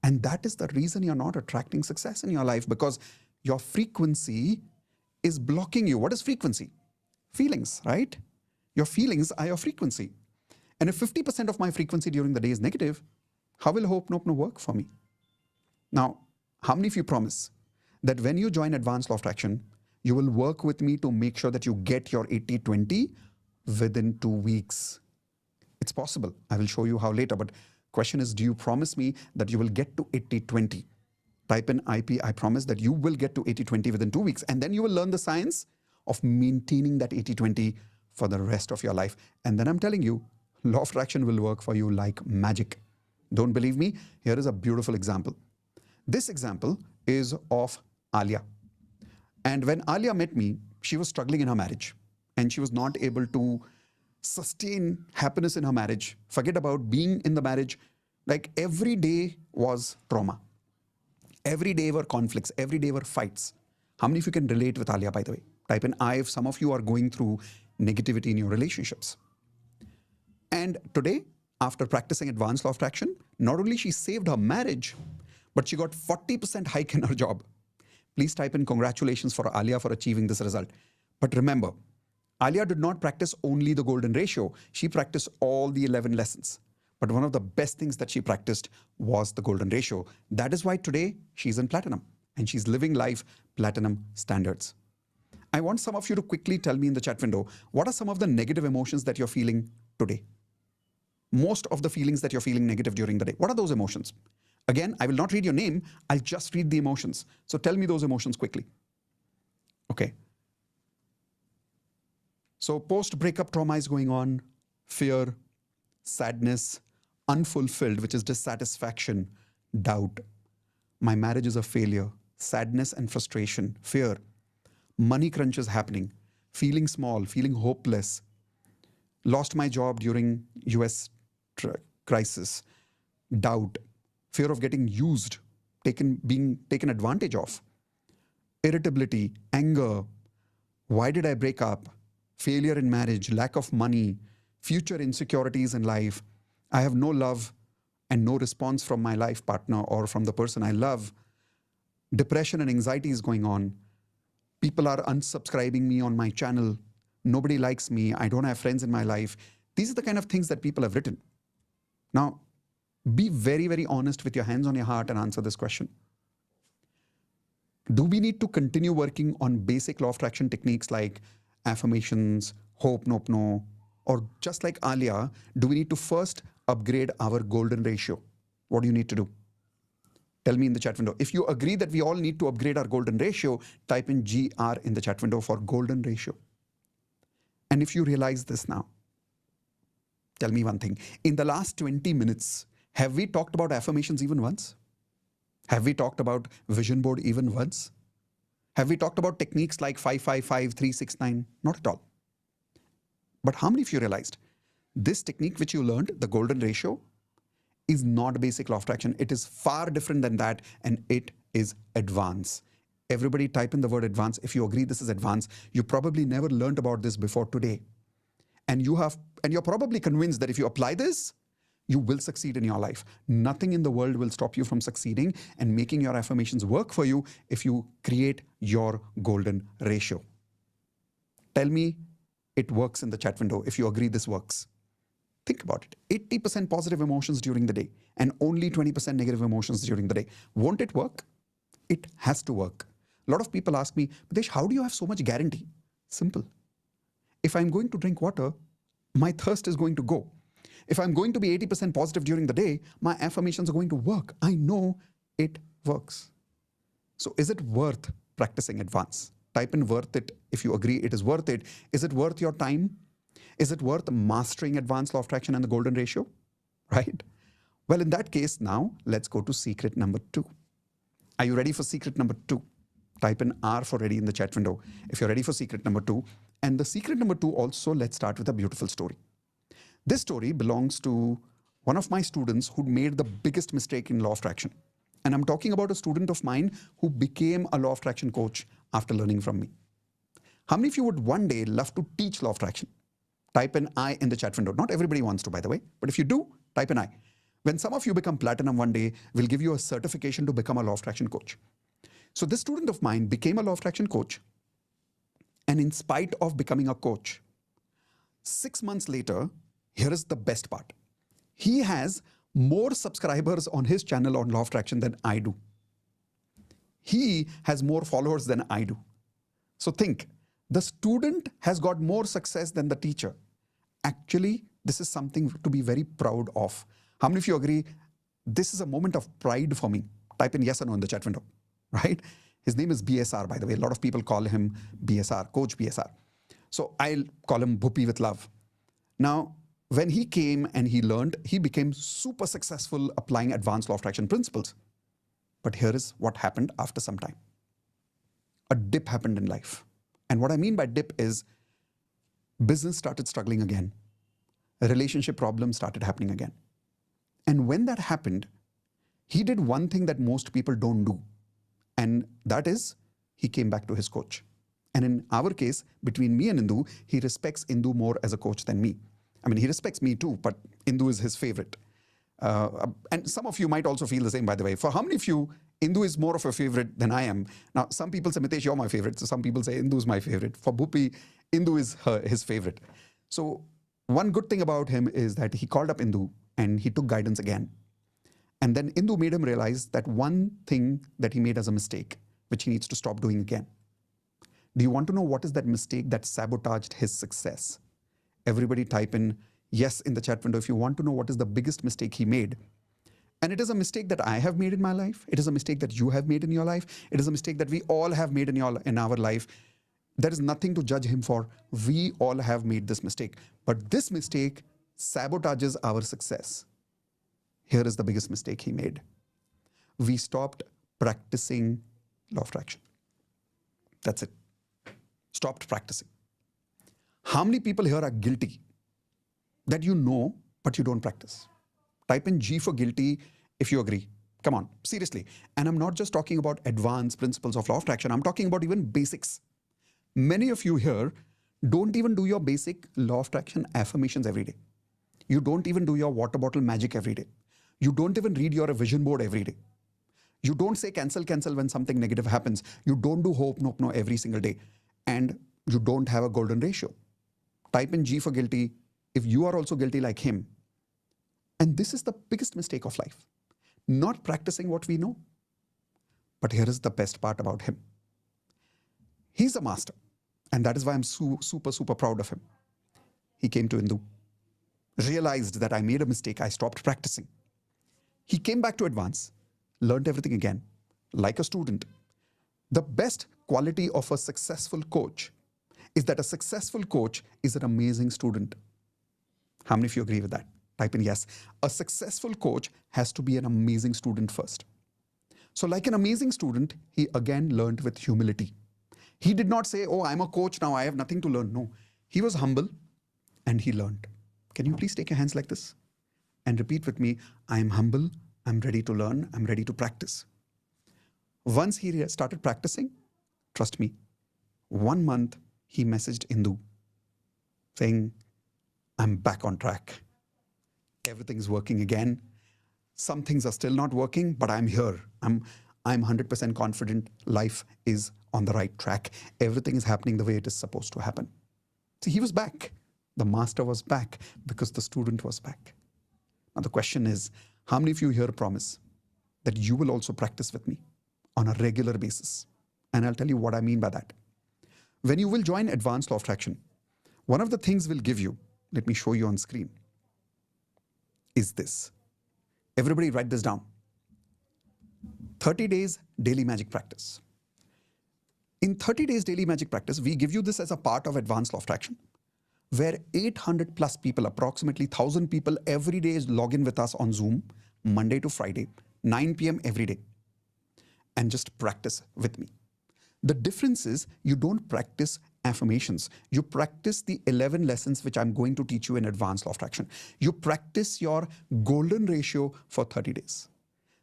And that is the reason you're not attracting success in your life, because your frequency is blocking you. What is frequency? Feelings, right? Your feelings are your frequency. And if 50% of my frequency during the day is negative, how will Hope Nope No work for me? Now, how many of you promise that when you join Advanced Law of Attraction, you will work with me to make sure that you get your 80-20 within 2 weeks? It's possible. I will show you how later. But question is, do you promise me that you will get to 80-20? Type in IP, I promise that you will get to 80-20 within 2 weeks. And then you will learn the science of maintaining that 80-20 for the rest of your life. And then I'm telling you, law of attraction will work for you like magic. Don't believe me? Here is a beautiful example. This example is of Alia. And when Alia met me, she was struggling in her marriage and she was not able to sustain happiness in her marriage. Forget about being in the marriage. Like every day was trauma. Every day were conflicts. Every day were fights. How many of you can relate with Alia, by the way? Type in I if some of you are going through negativity in your relationships. And today, after practicing advanced law of attraction, not only she saved her marriage, but she got 40% hike in her job. Please type in congratulations for Alia for achieving this result. But remember, Alia did not practice only the golden ratio. She practiced all the 11 lessons. But one of the best things that she practiced was the golden ratio. That is why today she's in platinum and she's living life platinum standards. I want some of you to quickly tell me in the chat window, what are some of the negative emotions that you're feeling today? Most of the feelings that you're feeling negative during the day. What are those emotions? Again, I will not read your name. I'll just read the emotions. So tell me those emotions quickly. Okay. So post-breakup trauma is going on. Fear, sadness, unfulfilled, which is dissatisfaction, doubt. My marriage is a failure. Sadness and frustration, fear. Money crunch is happening. Feeling small, feeling hopeless. Lost my job during US crisis. Doubt. Fear of getting used, being taken advantage of. Irritability, anger. Why did I break up? Failure in marriage, lack of money, future insecurities in life. I have no love and no response from my life partner or from the person I love. Depression and anxiety is going on. People are unsubscribing me on my channel. Nobody likes me. I don't have friends in my life. These are the kind of things that people have written. Now, be very, very honest with your hands on your heart and answer this question. Do we need to continue working on basic law of attraction techniques like affirmations, hope, nope, no, or just like Alia, do we need to first upgrade our golden ratio? What do you need to do? Tell me in the chat window. If you agree that we all need to upgrade our golden ratio, type in GR in the chat window for golden ratio. And if you realize this now, tell me one thing. In the last 20 minutes, have we talked about affirmations even once? Have we talked about vision board even once? Have we talked about techniques like 555, 369? Not at all. But how many of you realized this technique which you learned, the golden ratio, is not basic law of attraction. It is far different than that, and it is advanced. Everybody type in the word advanced. If you agree this is advanced, you probably never learned about this before today. And you're probably convinced that if you apply this, you will succeed in your life. Nothing in the world will stop you from succeeding and making your affirmations work for you if you create your golden ratio. Tell me it works in the chat window if you agree this works. Think about it. 80% positive emotions during the day and only 20% negative emotions during the day. Won't it work? It has to work. A lot of people ask me, Mitesh, how do you have so much guarantee? Simple. If I'm going to drink water, my thirst is going to go. If I'm going to be 80% positive during the day, my affirmations are going to work. I know it works. So is it worth practicing advance? Type in worth it if you agree it is worth it. Is it worth your time? Is it worth mastering advanced law of attraction and the golden ratio? Right? Well, in that case, now let's go to secret number 2. Are you ready for secret number 2? Type in R for ready in the chat window if you're ready for secret number 2. And the secret number 2 also, let's start with a beautiful story. This story belongs to one of my students who made the biggest mistake in law of attraction. And I'm talking about a student of mine who became a law of attraction coach after learning from me. How many of you would one day love to teach law of attraction? Type in I in the chat window. Not everybody wants to, by the way, but if you do, type in I. When some of you become platinum one day, we'll give you a certification to become a law of attraction coach. So this student of mine became a law of attraction coach. And in spite of becoming a coach, 6 months later, here is the best part. He has more subscribers on his channel on law of attraction than I do. He has more followers than I do. So think, the student has got more success than the teacher. Actually, this is something to be very proud of. How many of you agree this is a moment of pride for me? Type in yes or no in the chat window, right? His name is BSR, by the way. A lot of people call him BSR, Coach BSR. So I'll call him Bhupi with love. Now, When he came and he learned, he became super successful applying advanced law of attraction principles. But here is what happened after some time. A dip happened in life. And what I mean by dip is business started struggling again. Relationship problems started happening again. And when that happened, he did one thing that most people don't do. And that is, he came back to his coach. And in our case, between me and Indu, he respects Indu more as a coach than me. I mean, he respects me too, but Indu is his favorite. And some of you might also feel the same, by the way. For how many of you, Indu is more of a favorite than I am? Now, some people say, Mitesh, you're my favorite. So some people say, Indu is my favorite. For Bhupi, Indu is his favorite. So one good thing about him is that he called up Indu and he took guidance again. And then Indu made him realize that one thing that he made as a mistake, which he needs to stop doing again. Do you want to know what is that mistake that sabotaged his success? Everybody type in yes in the chat window if you want to know what is the biggest mistake he made. And it is a mistake that I have made in my life. It is a mistake that you have made in your life. It is a mistake that we all have made in our life. There is nothing to judge him for. We all have made this mistake. But this mistake sabotages our success. Here is the biggest mistake he made. We stopped practicing law of attraction. That's it. Stopped practicing. How many people here are guilty that you know, but you don't practice? Type in G for guilty if you agree. Come on, seriously. And I'm not just talking about advanced principles of law of attraction. I'm talking about even basics. Many of you here don't even do your basic law of attraction affirmations every day. You don't even do your water bottle magic every day. You don't even read your vision board every day. You don't say cancel, cancel when something negative happens. You don't do hope, nope, no every single day. And you don't have a golden ratio. Type in G for guilty if you are also guilty like him. And this is the biggest mistake of life. Not practicing what we know. But here is the best part about him. He's a master. And that is why I'm super, super proud of him. He came to Indu, realized that I made a mistake. I stopped practicing. He came back to advance, learned everything again, like a student. The best quality of a successful coach is that a successful coach is an amazing student. How many of you agree with that? Type in yes. A successful coach has to be an amazing student first. So like an amazing student, he again learned with humility. He did not say, oh, I'm a coach now, I have nothing to learn. No, he was humble and he learned. Can you please take your hands like this and repeat with me, I am humble, I'm ready to learn, I'm ready to practice. Once he started practicing, trust me, 1 month he messaged Indu saying, I'm back on track. Everything's working again. Some things are still not working, but I'm here. I'm 100% confident life is on the right track. Everything is happening the way it is supposed to happen. See, he was back. The master was back because the student was back. Now the question is, how many of you here promise that you will also practice with me on a regular basis? And I'll tell you what I mean by that. When you will join Advanced Law of Attraction, one of the things we'll give you, let me show you on screen, is this. Everybody write this down. 30 days daily magic practice. In 30 days daily magic practice, we give you this as a part of Advanced Law of Attraction, where 800 plus people, approximately 1,000 people every day log in with us on Zoom, Monday to Friday, 9 p.m. every day, and just practice with me. The difference is you don't practice affirmations. You practice the 11 lessons which I'm going to teach you in Advanced Law of Attraction. You practice your golden ratio for 30 days.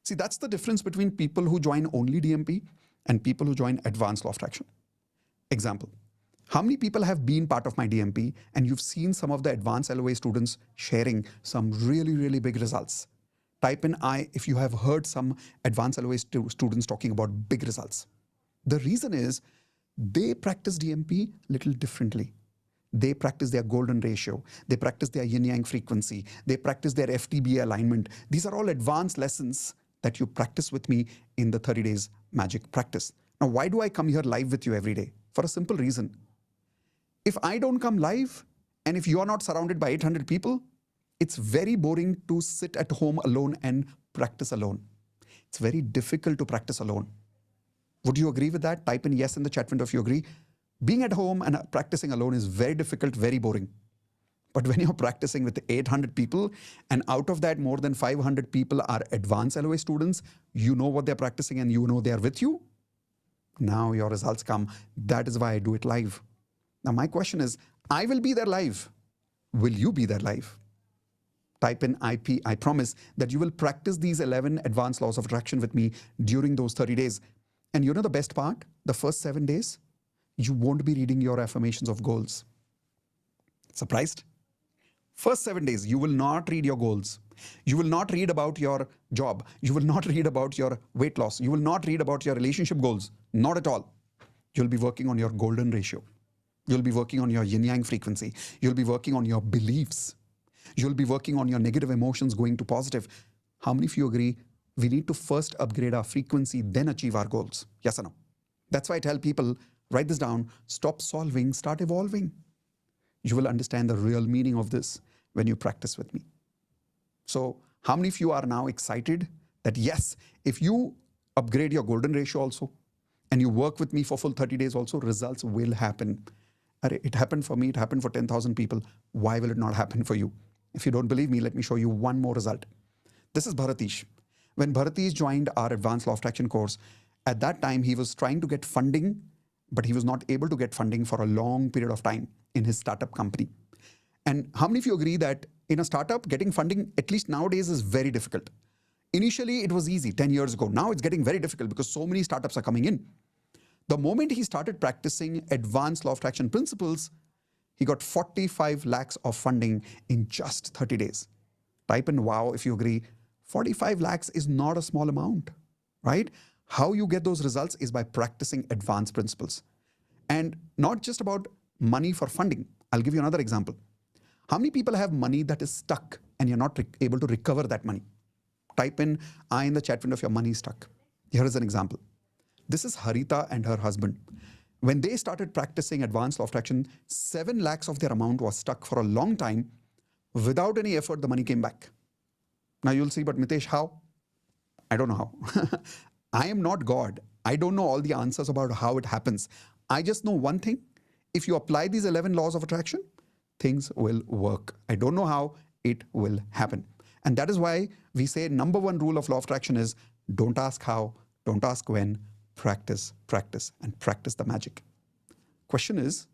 See, that's the difference between people who join only DMP and people who join Advanced Law of Attraction. Example, how many people have been part of my DMP and you've seen some of the advanced LOA students sharing some really, really big results? Type in I if you have heard some advanced LOA students talking about big results. The reason is they practice DMP little differently. They practice their golden ratio. They practice their yin-yang frequency. They practice their FTB alignment. These are all advanced lessons that you practice with me in the 30 days magic practice. Now, why do I come here live with you every day? For a simple reason. If I don't come live and if you are not surrounded by 800 people, it's very boring to sit at home alone and practice alone. It's very difficult to practice alone. Would you agree with that? Type in yes in the chat window if you agree. Being at home and practicing alone is very difficult, very boring. But when you're practicing with 800 people, and out of that, more than 500 people are advanced LOA students, you know what they're practicing and you know they're with you. Now your results come. That is why I do it live. Now, my question is, I will be there live. Will you be there live? Type in IP. I promise that you will practice these 11 advanced laws of attraction with me during those 30 days. And you know the best part? The first 7 days, you won't be reading your affirmations of goals. Surprised? First 7 days, you will not read your goals. You will not read about your job. You will not read about your weight loss. You will not read about your relationship goals. Not at all. You'll be working on your golden ratio. You'll be working on your yin yang frequency. You'll be working on your beliefs. You'll be working on your negative emotions going to positive. How many of you agree we need to first upgrade our frequency, then achieve our goals? Yes or no? That's why I tell people, write this down, stop solving, start evolving. You will understand the real meaning of this when you practice with me. So how many of you are now excited that yes, if you upgrade your golden ratio also, and you work with me for full 30 days also, results will happen. It happened for me, it happened for 10,000 people. Why will it not happen for you? If you don't believe me, let me show you one more result. This is Bharatish. When Bharatish joined our Advanced Law of Attraction course, at that time he was trying to get funding, but he was not able to get funding for a long period of time in his startup company. And how many of you agree that in a startup, getting funding, at least nowadays, is very difficult? Initially, it was easy 10 years ago. Now it's getting very difficult because so many startups are coming in. The moment he started practicing advanced law of attraction principles, he got 45 lakhs of funding in just 30 days. Type in wow if you agree. 45 lakhs is not a small amount, right? How you get those results is by practicing advanced principles. And not just about money for funding. I'll give you another example. How many people have money that is stuck and you're not able to recover that money? Type in I in the chat window if your money is stuck. Here is an example. This is Harita and her husband. When they started practicing advanced law of attraction, 7 lakhs of their amount was stuck for a long time. Without any effort, the money came back. Now you'll see, but Mitesh, how? I don't know how. I am not God. I don't know all the answers about how it happens. I just know one thing. If you apply these 11 laws of attraction, things will work. I don't know how, it will happen. And that is why we say number one rule of law of attraction is don't ask how, don't ask when, practice, practice, and practice the magic. Question is,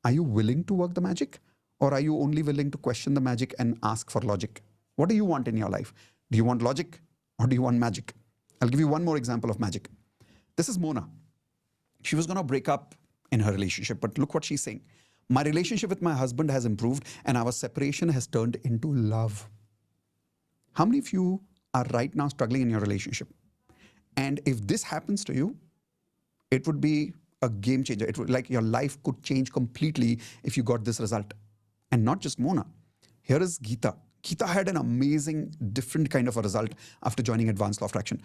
are you willing to work the magic? Or are you only willing to question the magic and ask for logic? What do you want in your life? Do you want logic or do you want magic? I'll give you one more example of magic. This is Mona. She was going to break up in her relationship, but look what she's saying. My relationship with my husband has improved and our separation has turned into love. How many of you are right now struggling in your relationship? And if this happens to you, it would be a game changer. It would, like, your life could change completely if you got this result. And not just Mona. Here is Geeta. Geeta had an amazing, different kind of a result after joining Advanced Law of Attraction.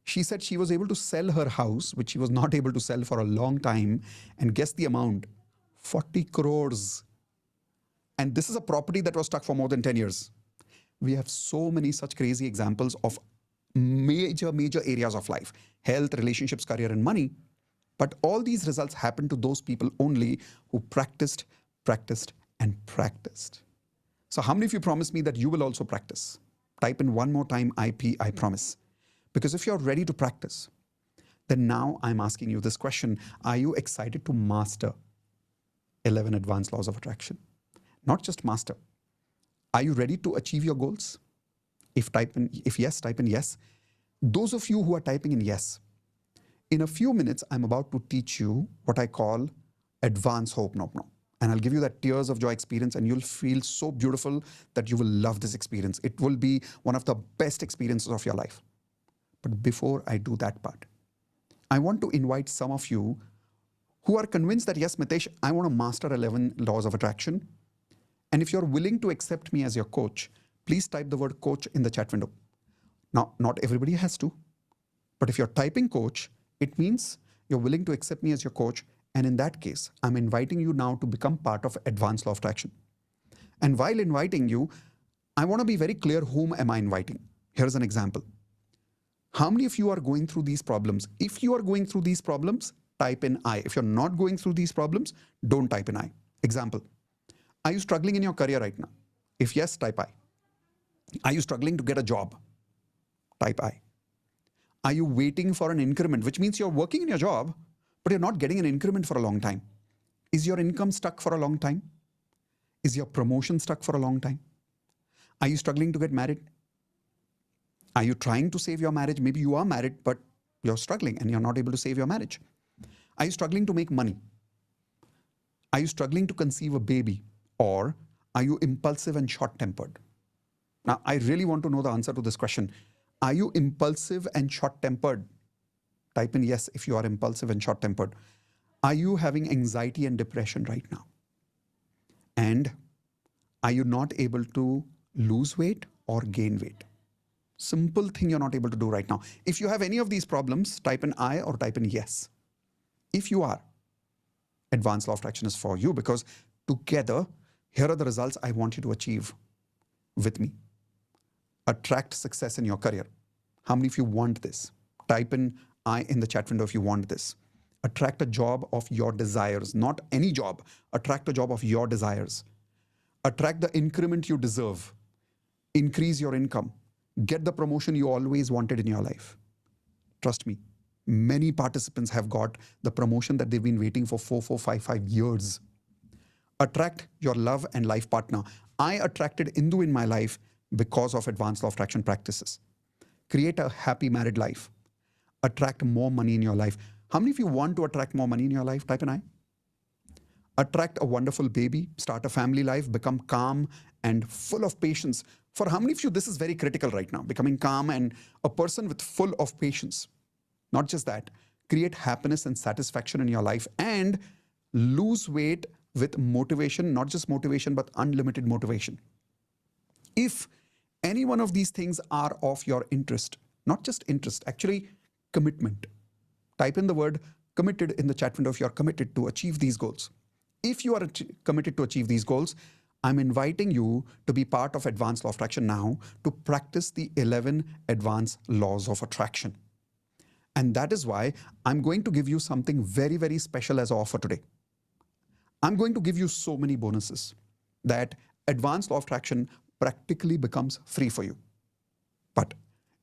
She said she was able to sell her house, which she was not able to sell for a long time. And guess the amount? 40 crores. And this is a property that was stuck for more than 10 years. We have so many such crazy examples of major areas of life: health, relationships, career, and money. But all these results happen to those people only who practiced, and practiced. So how many of you promise me that you will also practice? Type in one more time IP, I promise. Because if you're ready to practice, then now I'm asking you this question. Are you excited to master 11 advanced laws of attraction? Not just master. Are you ready to achieve your goals? If yes, type in yes. Those of you who are typing in yes, in a few minutes, I'm about to teach you what I call advanced hope no. And I'll give you that tears of joy experience and you'll feel so beautiful that you will love this experience. It will be one of the best experiences of your life. But before I do that part, I want to invite some of you who are convinced that, yes, Mitesh, I want to master 11 laws of attraction. And if you're willing to accept me as your coach, please type the word coach in the chat window. Now, not everybody has to, but if you're typing coach, it means you're willing to accept me as your coach. And in that case, I'm inviting you now to become part of Advanced Law of Attraction. And while inviting you, I want to be very clear, whom am I inviting? Here's an example. How many of you are going through these problems? If you are going through these problems, type in I. If you're not going through these problems, don't type in I. Example. Are you struggling in your career right now? If yes, type I. Are you struggling to get a job? Type I. Are you waiting for an increment, which means you're working in your job, but you're not getting an increment for a long time? Is your income stuck for a long time? Is your promotion stuck for a long time? Are you struggling to get married? Are you trying to save your marriage? Maybe you are married, but you're struggling and you're not able to save your marriage. Are you struggling to make money? Are you struggling to conceive a baby? Or are you impulsive and short-tempered? Now, I really want to know the answer to this question. Are you impulsive and short-tempered? Type in yes if you are impulsive and short-tempered. Are you having anxiety and depression right now? And are you not able to lose weight or gain weight? Simple thing you're not able to do right now. If you have any of these problems, type in I or type in yes. If you are, Advanced Law of Attraction is for you, because together, here are the results I want you to achieve with me. Attract success in your career. How many of you want this? Type in I in the chat window if you want this. Attract a job of your desires, not any job. Attract a job of your desires. Attract the increment you deserve. Increase your income. Get the promotion you always wanted in your life. Trust me, many participants have got the promotion that they've been waiting for 5 years. Attract your love and life partner. I attracted Indu in my life because of Advanced Law of Attraction practices. Create a happy married life. Attract more money in your life. How many of you want to attract more money in your life? Type in I. Attract a wonderful baby, start a family life, become calm and full of patience. For how many of you, this is very critical right now, becoming calm and a person with full of patience. Not just that, create happiness and satisfaction in your life and lose weight with motivation, not just motivation, but unlimited motivation. If any one of these things are of your interest, not just interest, actually commitment. Type in the word committed in the chat window if you're committed to achieve these goals. If you are committed to achieve these goals, I'm inviting you to be part of Advanced Law of Attraction now to practice the 11 Advanced Laws of Attraction. And that is why I'm going to give you something very, very special as an offer today. I'm going to give you so many bonuses that Advanced Law of Attraction practically becomes free for you. But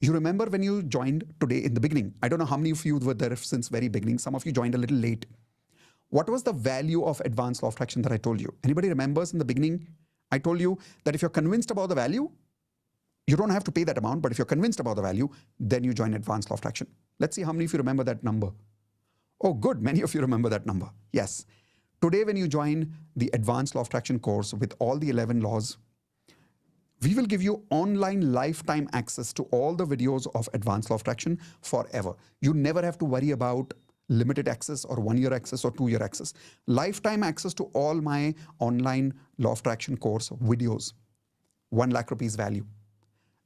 you remember when you joined today in the beginning, I don't know how many of you were there since very beginning. Some of you joined a little late. What was the value of Advanced Law of Attraction that I told you? Anybody remembers in the beginning? I told you that if you're convinced about the value, you don't have to pay that amount, but if you're convinced about the value, then you join Advanced Law of Attraction. Let's see how many of you remember that number. Oh, good. Many of you remember that number. Yes. Today, when you join the Advanced Law of Attraction course with all the 11 laws, we will give you online lifetime access to all the videos of Advanced Law of Attraction forever. You never have to worry about limited access or 1-year access or 2-year access. Lifetime access to all my online Law of Attraction course videos. 1 lakh rupees value.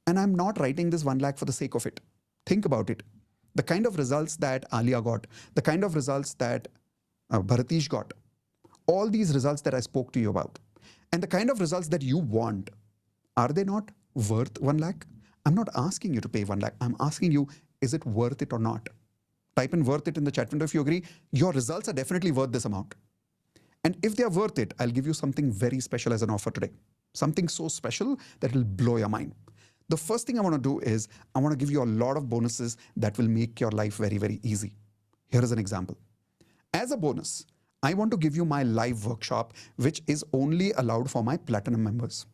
And I'm not writing this 1 lakh for the sake of it. Think about it. The kind of results that Alia got, the kind of results that Bharatish got, all these results that I spoke to you about, and the kind of results that you want, are they not worth 1 lakh? I'm not asking you to pay 1 lakh. I'm asking you, is it worth it or not? Type in worth it in the chat window if you agree. Your results are definitely worth this amount. And if they are worth it, I'll give you something very special as an offer today. Something so special that will blow your mind. The first thing I want to do is I want to give you a lot of bonuses that will make your life very, very easy. Here is an example. As a bonus, I want to give you my live workshop, which is only allowed for my Platinum members.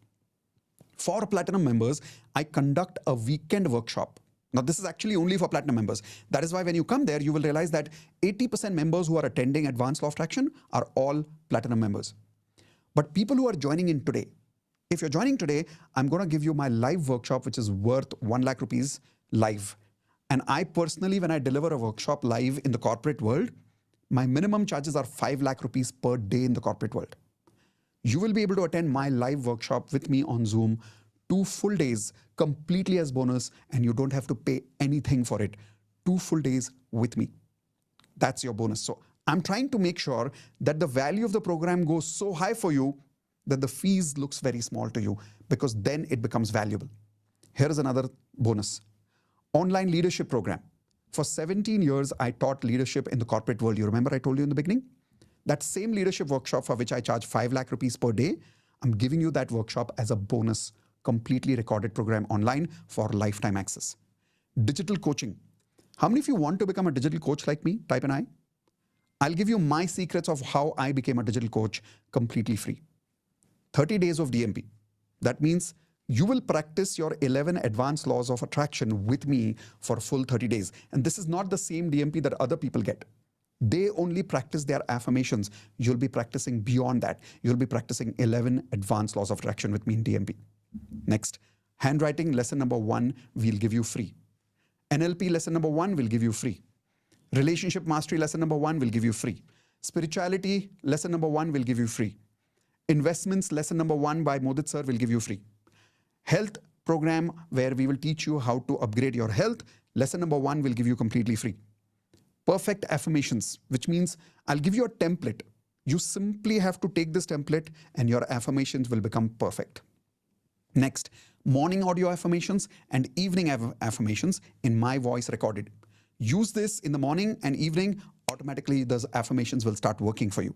For Platinum members, I conduct a weekend workshop. Now, this is actually only for Platinum members. That is why when you come there, you will realize that 80% members who are attending Advanced Law of Attraction are all Platinum members. But people who are joining in today, if you're joining today, I'm going to give you my live workshop, which is worth 1 lakh rupees live. And I personally, when I deliver a workshop live in the corporate world, my minimum charges are 5 lakh rupees per day in the corporate world. You will be able to attend my live workshop with me on Zoom 2 full days completely as bonus, and you don't have to pay anything for it. 2 full days with me. That's your bonus. So I'm trying to make sure that the value of the program goes so high for you that the fees looks very small to you, because then it becomes valuable. Here is another bonus. Online leadership program. For 17 years, I taught leadership in the corporate world. You remember I told you in the beginning? That same leadership workshop for which I charge 5 lakh rupees per day, I'm giving you that workshop as a bonus, completely recorded program online for lifetime access. Digital coaching. How many of you want to become a digital coach like me? Type an I. I'll give you my secrets of how I became a digital coach completely free. 30 days of DMP. That means you will practice your 11 advanced laws of attraction with me for full 30 days. And this is not the same DMP that other people get. They only practice their affirmations. You'll be practicing beyond that. You'll be practicing 11 advanced laws of attraction with me in DMP. Next, handwriting lesson number 1, we'll give you free. NLP lesson number 1 will give you free. Relationship mastery lesson number 1 will give you free. Spirituality lesson number 1 will give you free. Investments lesson number 1 by Modit sir will give you free. Health program where we will teach you how to upgrade your health, lesson number 1 will give you completely free. Perfect affirmations, which means I'll give you a template. You simply have to take this template and your affirmations will become perfect. Next, morning audio affirmations and evening affirmations in my voice recorded. Use this in the morning and evening, automatically those affirmations will start working for you.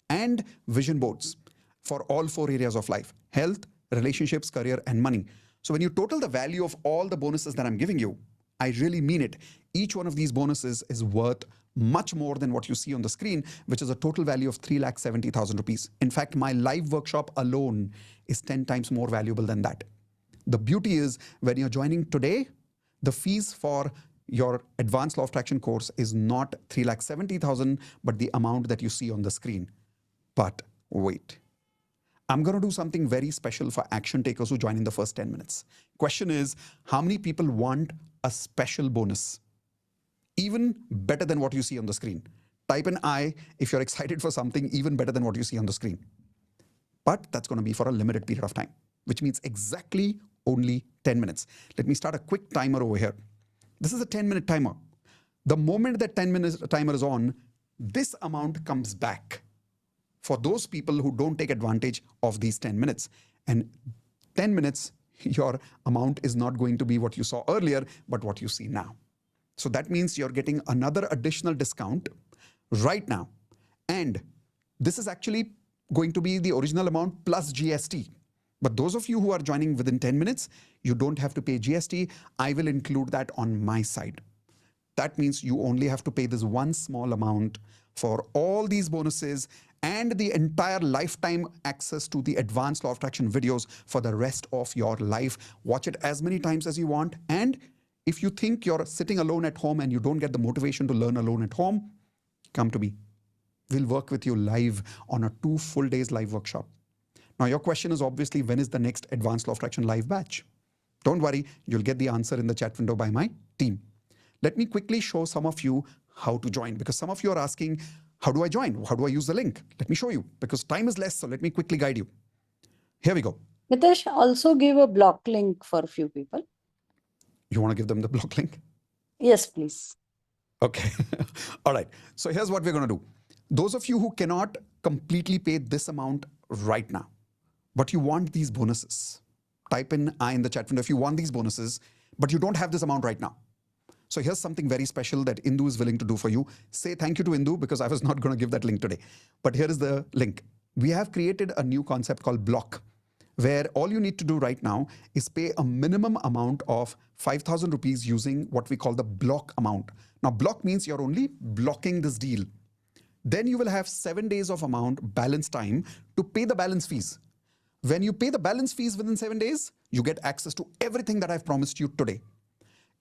And vision boards for all 4 areas of life: health, relationships, career, and money. So when you total the value of all the bonuses that I'm giving you, I really mean it. Each one of these bonuses is worth much more than what you see on the screen, which is a total value of 3,70,000 rupees. In fact, my live workshop alone is 10 times more valuable than that. The beauty is when you're joining today, the fees for your advanced law of attraction course is not 3,70,000, but the amount that you see on the screen. But wait, I'm going to do something very special for action takers who join in the first 10 minutes. Question is, how many people want a special bonus? Even better than what you see on the screen. Type an I if you're excited for something even better than what you see on the screen. But that's going to be for a limited period of time, which means exactly only 10 minutes. Let me start a quick timer over here. This is a 10-minute timer. The moment that 10-minute timer is on, this amount comes back for those people who don't take advantage of these 10 minutes. And 10 minutes, your amount is not going to be what you saw earlier, but what you see now. So that means you're getting another additional discount right now. And this is actually going to be the original amount plus GST. But those of you who are joining within 10 minutes, you don't have to pay GST. I will include that on my side. That means you only have to pay this one small amount for all these bonuses and the entire lifetime access to the advanced law of attraction videos for the rest of your life. Watch it as many times as you want. And if you think you're sitting alone at home and you don't get the motivation to learn alone at home, come to me. We'll work with you live on a 2 full days live workshop. Now, your question is obviously, when is the next Advanced Law of Attraction live batch? Don't worry, you'll get the answer in the chat window by my team. Let me quickly show some of you how to join, because some of you are asking, how do I join? How do I use the link? Let me show you, because time is less, so let me quickly guide you. Here we go. Mitesh, also give a block link for a few people. You want to give them the block link? Yes, please. Okay. All right. So here's what we're going to do. Those of you who cannot completely pay this amount right now, but you want these bonuses, type in I in the chat window if you want these bonuses, but you don't have this amount right now. So here's something very special that Indu is willing to do for you. Say thank you to Indu, because I was not going to give that link today. But here is the link. We have created a new concept called block, where all you need to do right now is pay a minimum amount of 5,000 rupees using what we call the block amount. Now, block means you're only blocking this deal. Then you will have 7 days of amount balance time to pay the balance fees. When you pay the balance fees within 7 days, you get access to everything that I've promised you today.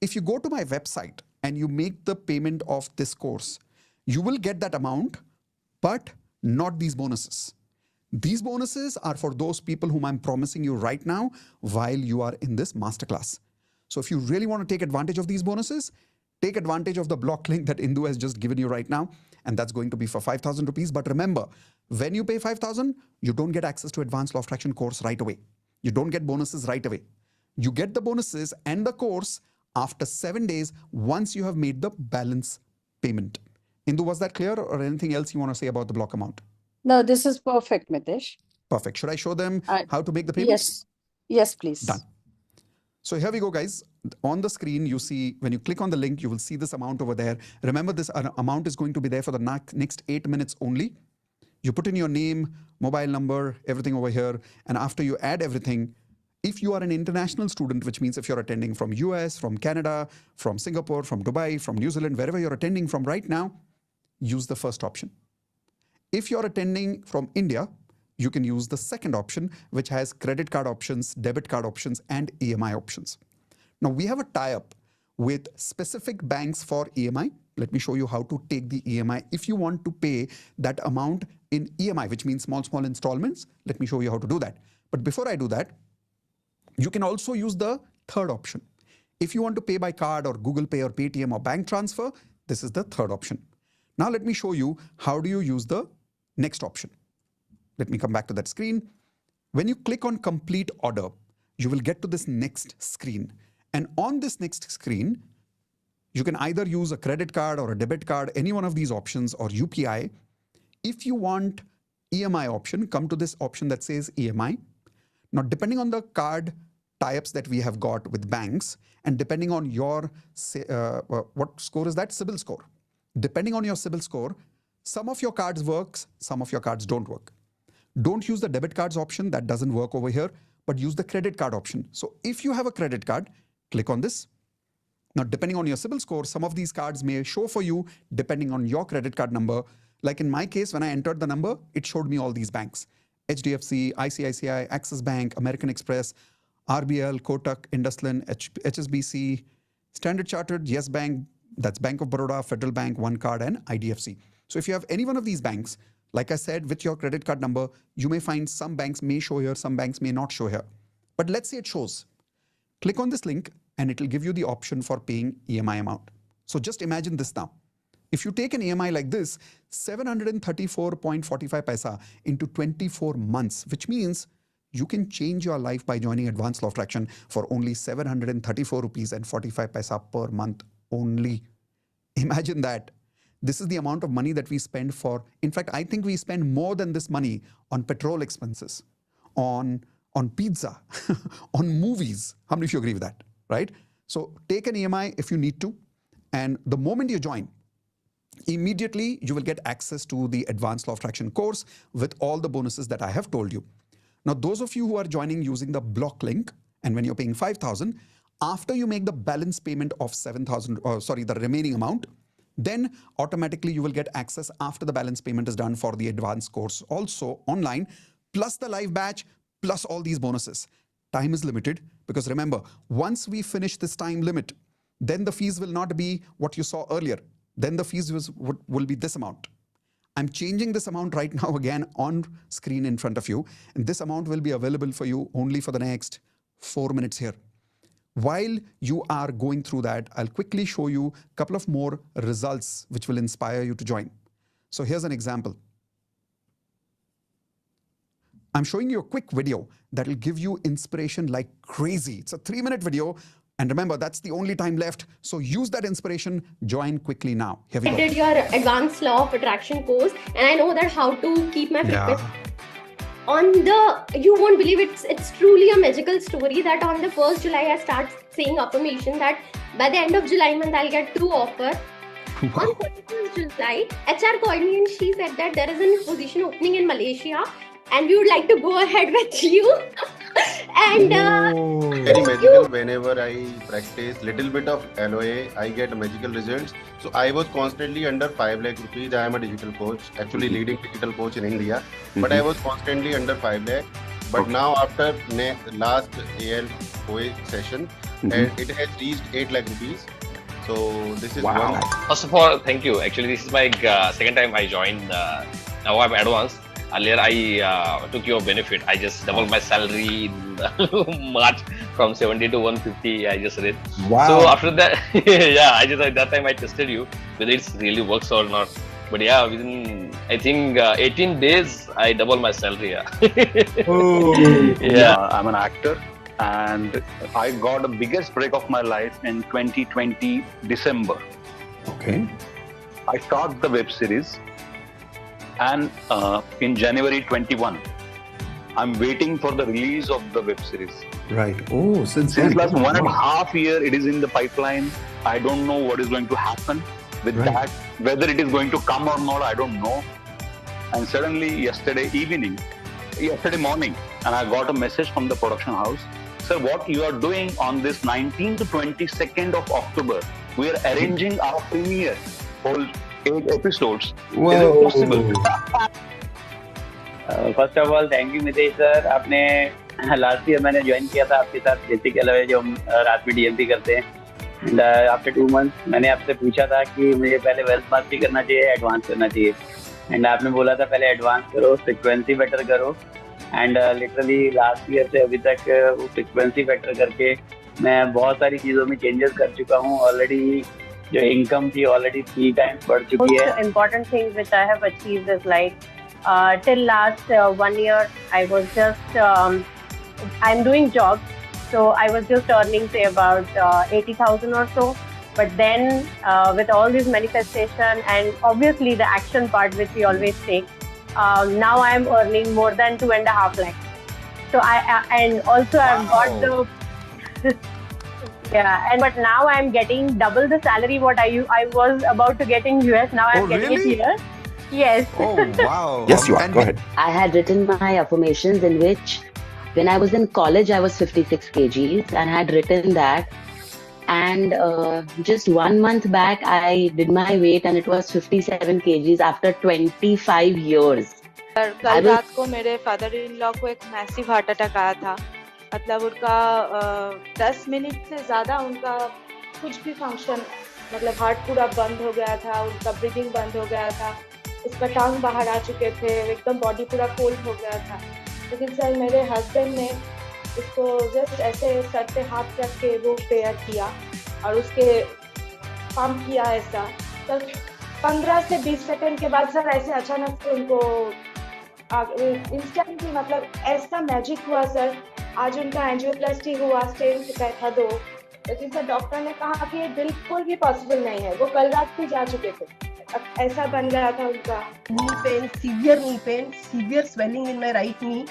If you go to my website and you make the payment of this course, you will get that amount, but not these bonuses. These bonuses are for those people whom I'm promising you right now while you are in this masterclass. So if you really want to take advantage of these bonuses, take advantage of the block link that Indu has just given you right now, and that's going to be for 5,000 rupees. But remember, when you pay 5,000, you don't get access to Advanced Law of Attraction course right away. You don't get bonuses right away. You get the bonuses and the course after 7 days once you have made the balance payment. Indu, was that clear, or anything else you want to say about the block amount? No, this is perfect, Mitesh. Perfect. Should I show them how to make the payment? Yes. Yes, please. Done. So here we go, guys. On the screen, you see, when you click on the link, you will see this amount over there. Remember, this amount is going to be there for the next 8 minutes only. You put in your name, mobile number, everything over here. And after you add everything, if you are an international student, which means if you're attending from US, from Canada, from Singapore, from Dubai, from New Zealand, wherever you're attending from right now, use the first option. If you're attending from India, you can use the second option, which has credit card options, debit card options, and EMI options. Now, we have a tie-up with specific banks for EMI. Let me show you how to take the EMI. If you want to pay that amount in EMI, which means small installments, let me show you how to do that. But before I do that, you can also use the third option. If you want to pay by card or Google Pay or Paytm or bank transfer, this is the third option. Now let me show you how do you use the next option. Let me come back to that screen. When you click on complete order, you will get to this next screen. And on this next screen, you can either use a credit card or a debit card, any one of these options, or UPI. If you want EMI option, come to this option that says EMI. Now, depending on the card tie-ups that we have got with banks, and depending on your, what score is that? CIBIL score. Depending on your CIBIL score, some of your cards works, some of your cards don't work. Don't use the debit cards option, that doesn't work over here, but use the credit card option. So if you have a credit card, click on this. Now, depending on your CIBIL score, some of these cards may show for you depending on your credit card number. Like in my case, when I entered the number, it showed me all these banks. HDFC, ICICI, Axis Bank, American Express, RBL, Kotak, IndusLand, HSBC, Standard Chartered, Yes Bank, that's Bank of Baroda, Federal Bank, One Card, and IDFC. So if you have any one of these banks, like I said, with your credit card number, you may find some banks may show here, some banks may not show here. But let's say it shows. Click on this link and it will give you the option for paying EMI amount. So just imagine this now. If you take an EMI like this, 734.45 paisa into 24 months, which means you can change your life by joining Advanced Law of Attraction for only 734 rupees and 45 paisa per month only. Imagine that. This is the amount of money that we spend for. In fact, I think we spend more than this money on petrol expenses, on pizza, on movies. How many of you agree with that, right? So take an EMI if you need to. And the moment you join, immediately you will get access to the Advanced Law of Attraction course with all the bonuses that I have told you. Now, those of you who are joining using the block link, and when you're paying 5,000, after you make the balance payment of 7,000, the remaining amount, then automatically you will get access after the balance payment is done for the advanced course also online, plus the live batch, plus all these bonuses. Time is limited because remember, once we finish this time limit, then the fees will not be what you saw earlier. Then the fees will be this amount. I'm changing this amount right now again on screen in front of you. And this amount will be available for you only for the next 4 minutes here. While you are going through that, I'll quickly show you a couple of more results which will inspire you to join. So here's an example. I'm showing you a quick video that will give you inspiration like crazy. It's a 3-minute video. And remember, that's the only time left. So use that inspiration. Join quickly now. Here we go. I did your Advanced Law of Attraction course, and I know that how to keep my frequency. You won't believe it's truly a magical story that on the 1st July I start saying affirmation that by the end of July month I'll get 2 offers. On 31st July, HR called me and she said that there is a position opening in Malaysia and we would like to go ahead with you. And very magical. Whenever I practice little bit of LOA, I get magical results. So I was constantly under 5 lakh rupees. I am a digital coach, actually leading digital coach in India. But I was constantly under 5 lakh. But now after last ALOA session, and it has reached 8 lakh rupees. So this is one. First of all, thank you. Actually, this is my second time I joined. Now I'm advanced. Earlier, I took your benefit. I just doubled my salary in March from 70 to 150. I just did. Wow. So after that, yeah, at that time I tested you whether it really works or not. But yeah, within I think 18 days, I doubled my salary. Yeah. I'm an actor, and I got the biggest break of my life in 2020 December. Okay. I shot the web series. And in January 21, I'm waiting for the release of the web series. Right. Oh, since last 1.5 years, it is in the pipeline. I don't know what is going to happen with that. Whether it is going to come or not, I don't know. And suddenly yesterday morning, and I got a message from the production house. Sir, what you are doing on this 19th to 22nd of October, we are arranging our premiere, whole 8 episodes. Is it possible? First of all thank you Mitesh sir. आपने last year मैंने join किया था आपके साथ basic LOA जो हम रात में डीएमपी करते हैं. एंड आफ्टर 2 मंथ्स मैंने आपसे पूछा था कि मुझे पहले वेल्थ मास्टरी करना चाहिए, एडवांस करना चाहिए. एंड आपने बोला था पहले एडवांस करो, फ्रिक्वेंसी बेटर करो. एंड लिटरली लास्ट ईयर से अभी तक वो फ्रिक्वेंसी बेटर करके मैं बहुत सारी चीज़ों में चेंजेस कर चुका हूँ. ऑलरेडी जो इनकम थी ऑलरेडी 3 टाइम्स बढ़ चुकी है. Important thing which I have achieved is like till last 1 year I was just I'm doing jobs, so I was just earning say about 80,000 or so. But then with all this manifestation and obviously the action part which we always take, now I am earning more than 2.5 lakhs. So and also I've got the yeah, and but now I'm getting double the salary what I was about to get in US. Now I'm getting it here. Yes. Oh, wow. Yes, you are. Go ahead. I had written my affirmations in which, when I was in college, I was 56 kgs and I had written that. And just 1 month back, I did my weight and it was 57 kgs after 25 years. कल रात को मेरे father in law को एक massive heart attack आया था. मतलब उनका 10 मिनट से ज़्यादा उनका कुछ भी फंक्शन, मतलब हार्ट पूरा बंद हो गया था, उनका ब्रीदिंग बंद हो गया था, उसका टांग बाहर आ चुके थे, एकदम बॉडी पूरा कोल्ड हो गया था. लेकिन सर मेरे हस्बैंड ने उसको जस्ट ऐसे सर पे हाथ रख के वो प्रेयर किया और उसके पंप किया ऐसा. सर 15 से 20 सेकंड के बाद सर ऐसे अचानक से उनको इंस्टेंटली मतलब ऐसा मैजिक हुआ सर. आज उनका एंजियोप्लास्टी हुआ, स्टेंट बैठा 2. लेकिन सर डॉक्टर ने कहा कि ये बिल्कुल भी पॉसिबल नहीं है. वो कल रात भी जा चुके थे. अब ऐसा बन गया था उनका. Knee pain, severe swelling in my right knee.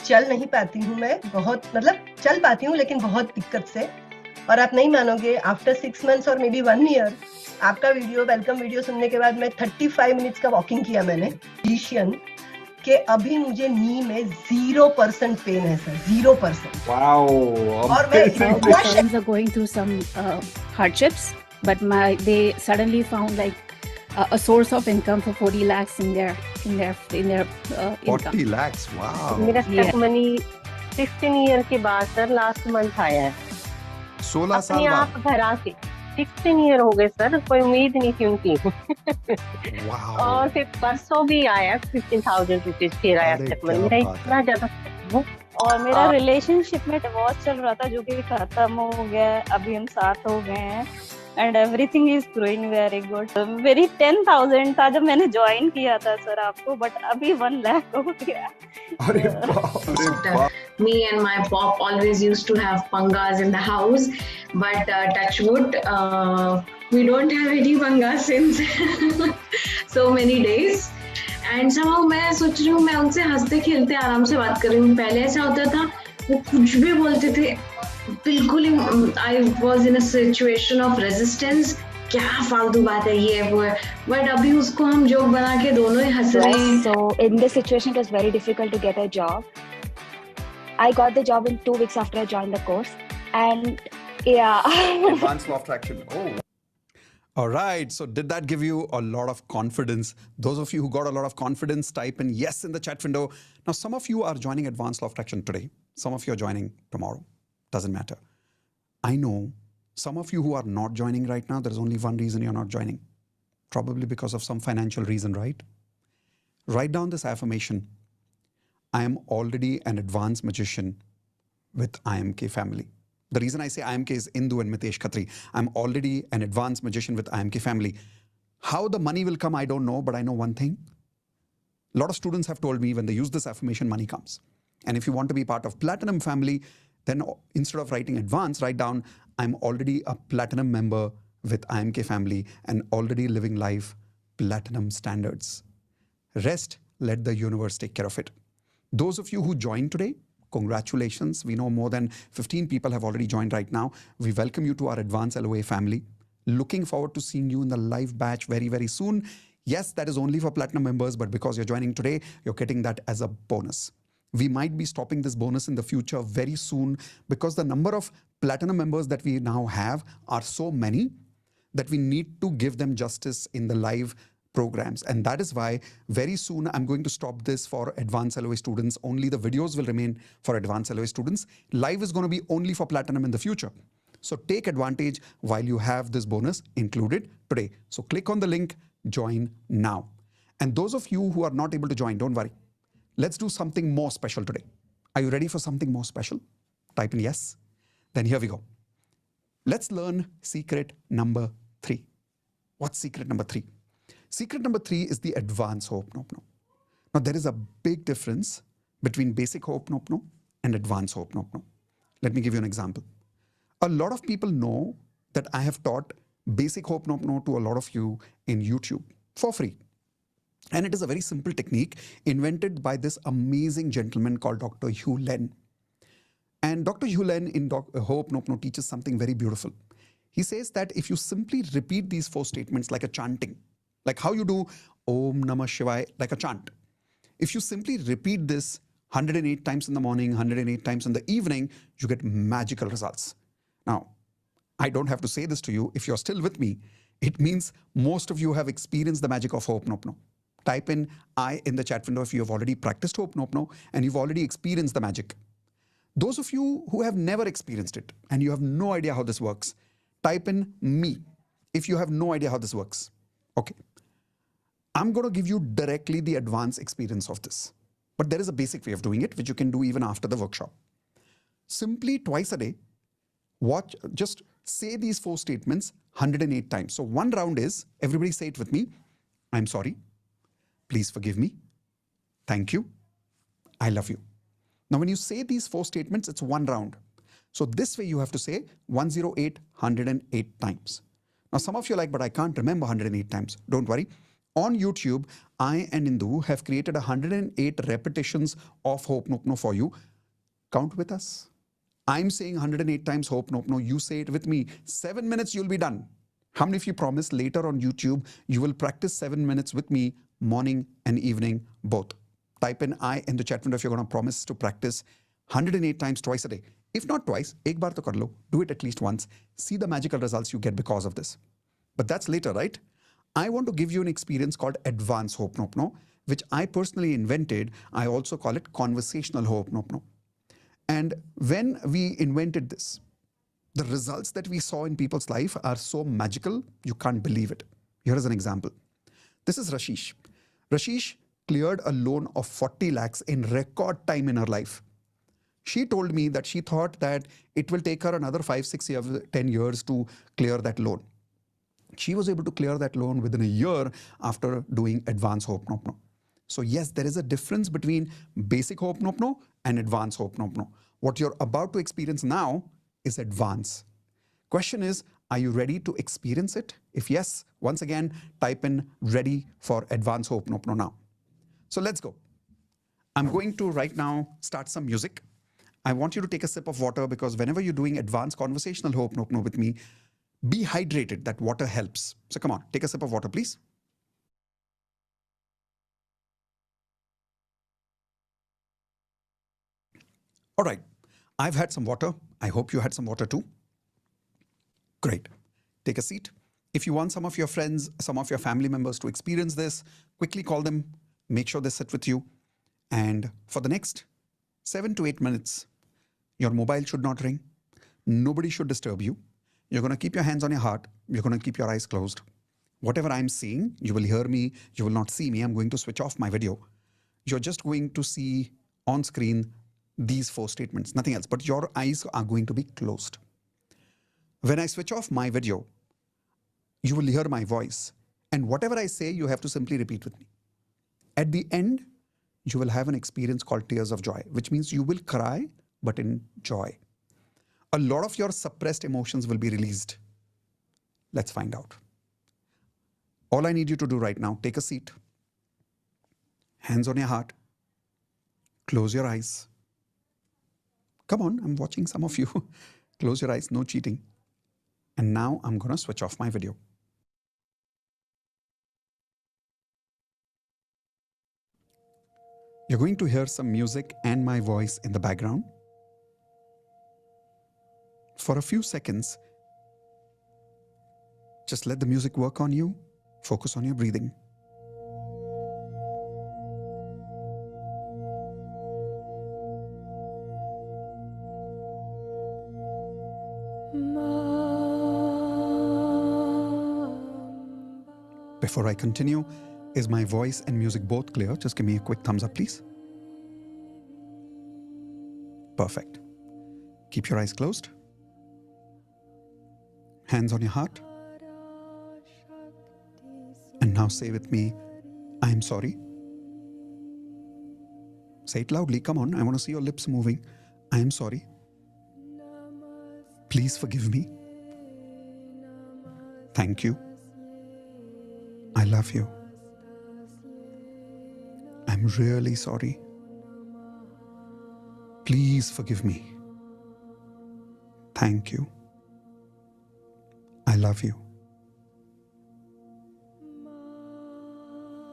चल नहीं पाती हूँ मैं, बहुत मतलब चल पाती हूँ लेकिन बहुत दिक्कत से. और आप नहीं मानोगे, आफ्टर 6 months और मे बी 1 year आपका वीडियो, वेलकम वीडियो सुनने के बाद मैं 35 मिनट्स का वॉकिंग किया मैंने फिजिशियन के. अभी मुझे नी में 0% पेन है सर, 0%. Wow. और मैं My friends are going through some hardships, but they suddenly found like a source of income for 40 lakhs in their income. 40 lakhs, wow. मेरा स्टेप मनी 16 ईयर के बाद सर लास्ट मंथ आया है. 16 साल अपने आप घर आके 16 ईयर हो गए सर, कोई उम्मीद नहीं थी उनकी. और फिर परसों भी आया 15,000 रुपीज फिर आया स्टेप मनी. मेरा इतना ज्यादा. और मेरा रिलेशनशिप में डिवोर्स चल रहा था जो कि खत्म हो गया. अभी हम साथ हो गए हैं and everything is growing very good. मेरी 10,000 था जब मैंने ज्वाइन किया था सर आपको, बट अभी 1 लाख हो गया. Me and my pop always used to have pangas in the house, but touch wood, we don't have any pangas since so many days. And somehow मैं सोच रही हूँ, मैं उनसे हंसते खेलते आराम से बात कर रही हूँ. पहले ऐसा होता था वो कुछ भी बोलते थे, बिल्कुल ही I was in a situation of resistance. क्या फालतू बात है ये वो है. बट अभी उसको हम जोक बना के दोनों ही हंस रहे हैं. So in this situation it was very difficult to get a job. I got the job in 2 weeks after I joined the course, and yeah. Advanced law of attraction. Oh. All right. So did that give you a lot of confidence? Those of you who got a lot of confidence, type in yes in the chat window. Now, some of you are joining Advanced Law of Attraction today. Some of you are joining tomorrow. Doesn't matter. I know some of you who are not joining right now, there's only one reason you're not joining. Probably because of some financial reason, right? Write down this affirmation. I am already an advanced magician with IMK family. The reason I say IMK is Indu and Mitesh Khatri. I'm already an advanced magician with IMK family. How the money will come, I don't know, but I know one thing. A lot of students have told me when they use this affirmation, money comes. And if you want to be part of Platinum family, then instead of writing advanced, write down, I'm already a Platinum member with IMK family and already living life Platinum standards. Rest, let the universe take care of it. Those of you who joined today, congratulations. We know more than 15 people have already joined right now. We welcome you to our Advanced LOA family. Looking forward to seeing you in the live batch very, very soon. Yes, that is only for platinum members, but because you're joining today, you're getting that as a bonus. We might be stopping this bonus in the future very soon because the number of platinum members that we now have are so many that we need to give them justice in the live programs. And that is why very soon I'm going to stop this for advanced LOA students. Only the videos will remain for advanced LOA students. Live is going to be only for platinum in the future. So take advantage while you have this bonus included today. So click on the link, join now. And those of you who are not able to join, don't worry. Let's do something more special today. Are you ready for something more special? Type in yes. Then here we go. Let's learn secret number 3. What's secret number 3? Secret number 3 is the advanced Ho'oponopono. Now there is a big difference between basic Ho'oponopono and advanced Ho'oponopono. Let me give you an example. A lot of people know that I have taught basic Ho'oponopono to a lot of you in YouTube for free. And it is a very simple technique invented by this amazing gentleman called Dr. Hugh Len. And Dr. Hugh Len in Ho'oponopono teaches something very beautiful. He says that if you simply repeat these 4 statements like a chanting, like how you do Om Namah Shivaya, like a chant. If you simply repeat this 108 times in the morning, 108 times in the evening, you get magical results. Now, I don't have to say this to you. If you're still with me, it means most of you have experienced the magic of Ho'oponopono. Type in I in the chat window if you have already practiced Ho'oponopono and you've already experienced the magic. Those of you who have never experienced it and you have no idea how this works, type in me if you have no idea how this works. Okay. I'm going to give you directly the advanced experience of this. But there is a basic way of doing it, which you can do even after the workshop. Simply twice a day, just say these 4 statements 108 times. So one round is, everybody say it with me. I'm sorry. Please forgive me. Thank you. I love you. Now, when you say these 4 statements, it's one round. So this way you have to say 108, 108 times. Now, some of you are like, but I can't remember 108 times. Don't worry. On YouTube, I and Indu have created 108 repetitions of Ho'oponopono for you. Count with us. I'm saying 108 times Ho'oponopono. You say it with me. 7 minutes, you'll be done. How many of you promise later on YouTube, you will practice 7 minutes with me, morning and evening, both? Type in I in the chat window if you're going to promise to practice 108 times twice a day. If not twice, ek baar to kar lo. Do it at least once. See the magical results you get because of this. But that's later, right? I want to give you an experience called advanced Ho'oponopono, which I personally invented. I also call it conversational Ho'oponopono. And when we invented this, the results that we saw in people's life are so magical, you can't believe it. Here is an example. This is Rashish. Rashish cleared a loan of 40 lakhs in record time in her life. She told me that she thought that it will take her another 5, 6 years, 10 years to clear that loan. She was able to clear that loan within a year after doing advanced Ho'oponopono. So yes, there is a difference between basic Ho'oponopono and advanced Ho'oponopono. What you're about to experience now is advanced. Question is, are you ready to experience it? If yes, once again, type in ready for advanced Ho'oponopono now. So let's go. I'm going to right now start some music. I want you to take a sip of water because whenever you're doing advanced conversational Ho'oponopono with me, be hydrated. That water helps. So come on, take a sip of water, please. All right. I've had some water. I hope you had some water too. Great. Take a seat. If you want some of your friends, some of your family members to experience this, quickly call them. Make sure they sit with you. And for the next 7 to 8 minutes, your mobile should not ring. Nobody should disturb you. You're going to keep your hands on your heart. You're going to keep your eyes closed. Whatever I'm seeing, you will hear me. You will not see me. I'm going to switch off my video. You're just going to see on screen these 4 statements, nothing else, but your eyes are going to be closed. When I switch off my video, you will hear my voice. And whatever I say, you have to simply repeat with me. At the end, you will have an experience called tears of joy, which means you will cry, but in joy. A lot of your suppressed emotions will be released. Let's find out. All I need you to do right now, take a seat, hands on your heart, close your eyes. Come on, I'm watching some of you. Close your eyes, no cheating. And now I'm going to switch off my video. You're going to hear some music and my voice in the background. For a few seconds, just let the music work on you. Focus on your breathing. Before I continue, is my voice and music both clear? Just give me a quick thumbs up, please. Perfect. Keep your eyes closed. Hands on your heart. And now say with me, I am sorry. Say it loudly. Come on. I want to see your lips moving. I am sorry. Please forgive me. Thank you. I love you. I'm really sorry. Please forgive me. Thank you. I love you.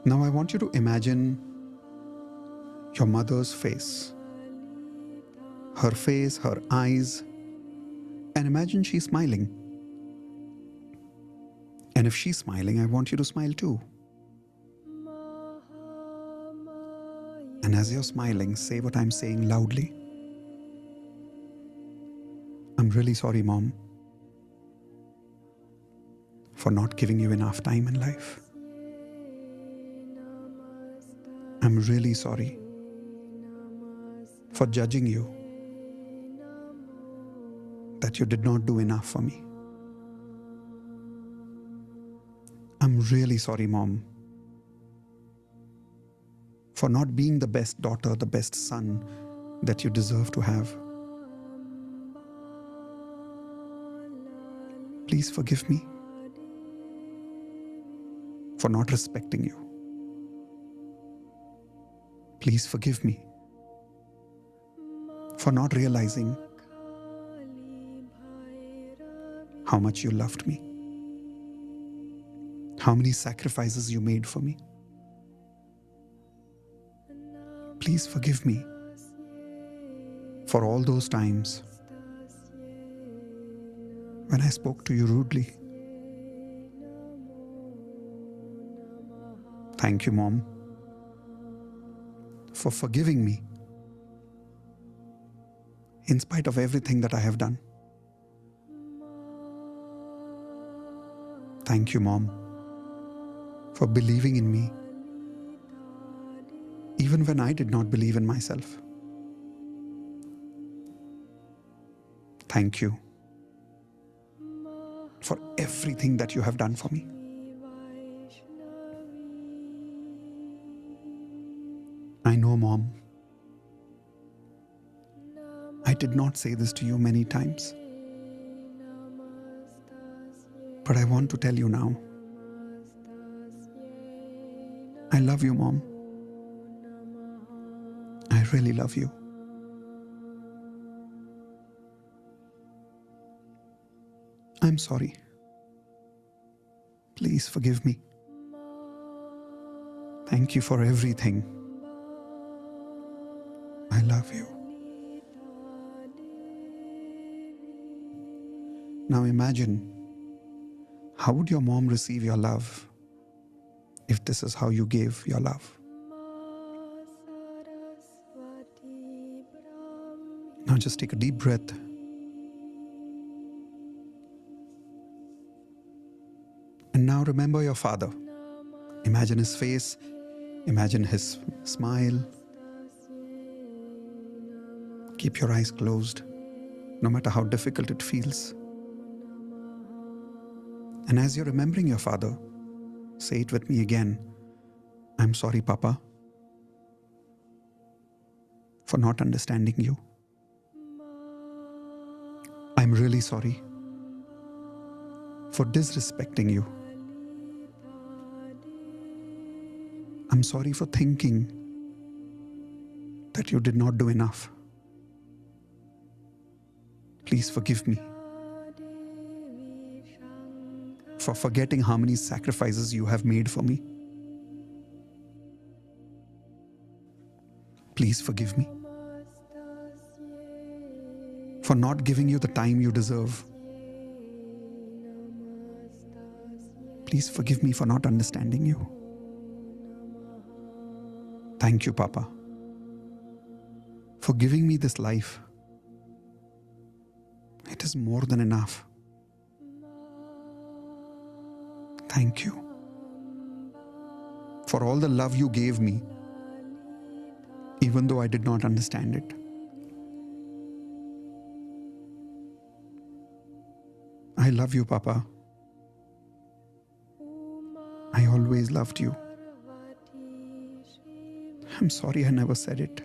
Now I want you to imagine your mother's face. Her face, her eyes, and imagine she's smiling. And if she's smiling, I want you to smile too. And as you're smiling, say what I'm saying loudly. I'm really sorry, Mom, for not giving you enough time in life. I'm really sorry for judging you, that you did not do enough for me. I'm really sorry, Mom, for not being the best daughter, the best son that you deserve to have. Please forgive me for not respecting you. Please forgive me for not realizing how much you loved me, how many sacrifices you made for me. Please forgive me for all those times when I spoke to you rudely. Thank you, Mom, for forgiving me in spite of everything that I have done. Thank you, Mom, for believing in me even when I did not believe in myself. Thank you for everything that you have done for me. I know, Mom, I did not say this to you many times, but I want to tell you now. I love you, Mom. I really love you. I'm sorry. Please forgive me. Thank you for everything. I love you. Now imagine, how would your mom receive your love if this is how you gave your love? Now just take a deep breath. And now remember your father. Imagine his face. Imagine his smile. Keep your eyes closed, no matter how difficult it feels. And as you're remembering your father, say it with me again. I'm sorry, Papa, for not understanding you. I'm really sorry for disrespecting you. I'm sorry for thinking that you did not do enough. Please forgive me for forgetting how many sacrifices you have made for me. Please forgive me for not giving you the time you deserve. Please forgive me for not understanding you. Thank you, Papa, for giving me this life. It is more than enough. Thank you for all the love you gave me, even though I did not understand it. I love you, Papa. I always loved you. I'm sorry I never said it.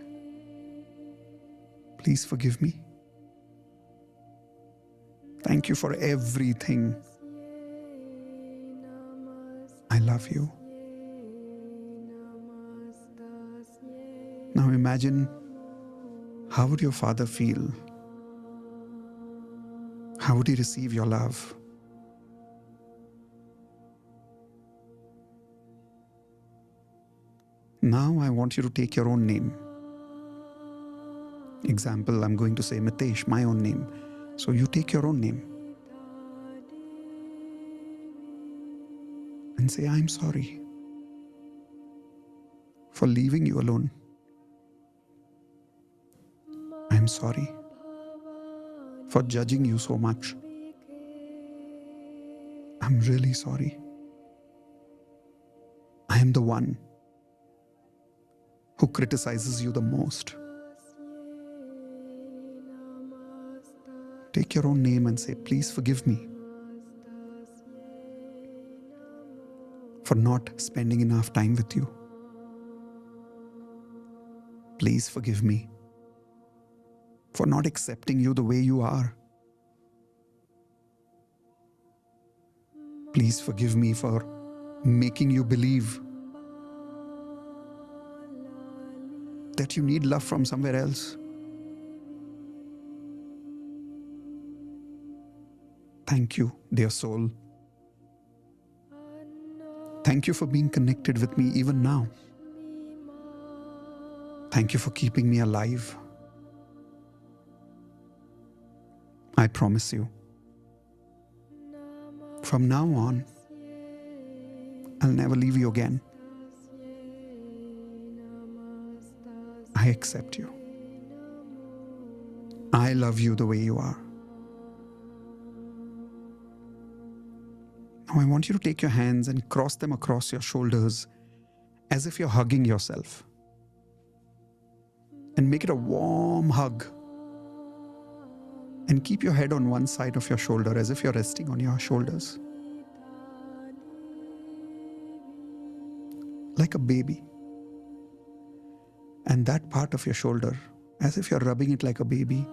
Please forgive me. Thank you for everything. I love you. Now imagine, how would your father feel? How would he receive your love? Now I want you to take your own name. Example, I'm going to say Mitesh, my own name. So you take your own name and say, I'm sorry for leaving you alone. I'm sorry for judging you so much. I'm really sorry. I am the one who criticizes you the most. Take your own name and say, please forgive me for not spending enough time with you. Please forgive me for not accepting you the way you are. Please forgive me for making you believe that you need love from somewhere else. Thank you, dear soul. Thank you for being connected with me even now. Thank you for keeping me alive. I promise you, from now on, I'll never leave you again. I accept you. I love you the way you are. Now I want you to take your hands and cross them across your shoulders as if you're hugging yourself. And make it a warm hug. And keep your head on one side of your shoulder as if you're resting on your shoulders. Like a baby. And that part of your shoulder, as if you're rubbing it like a baby.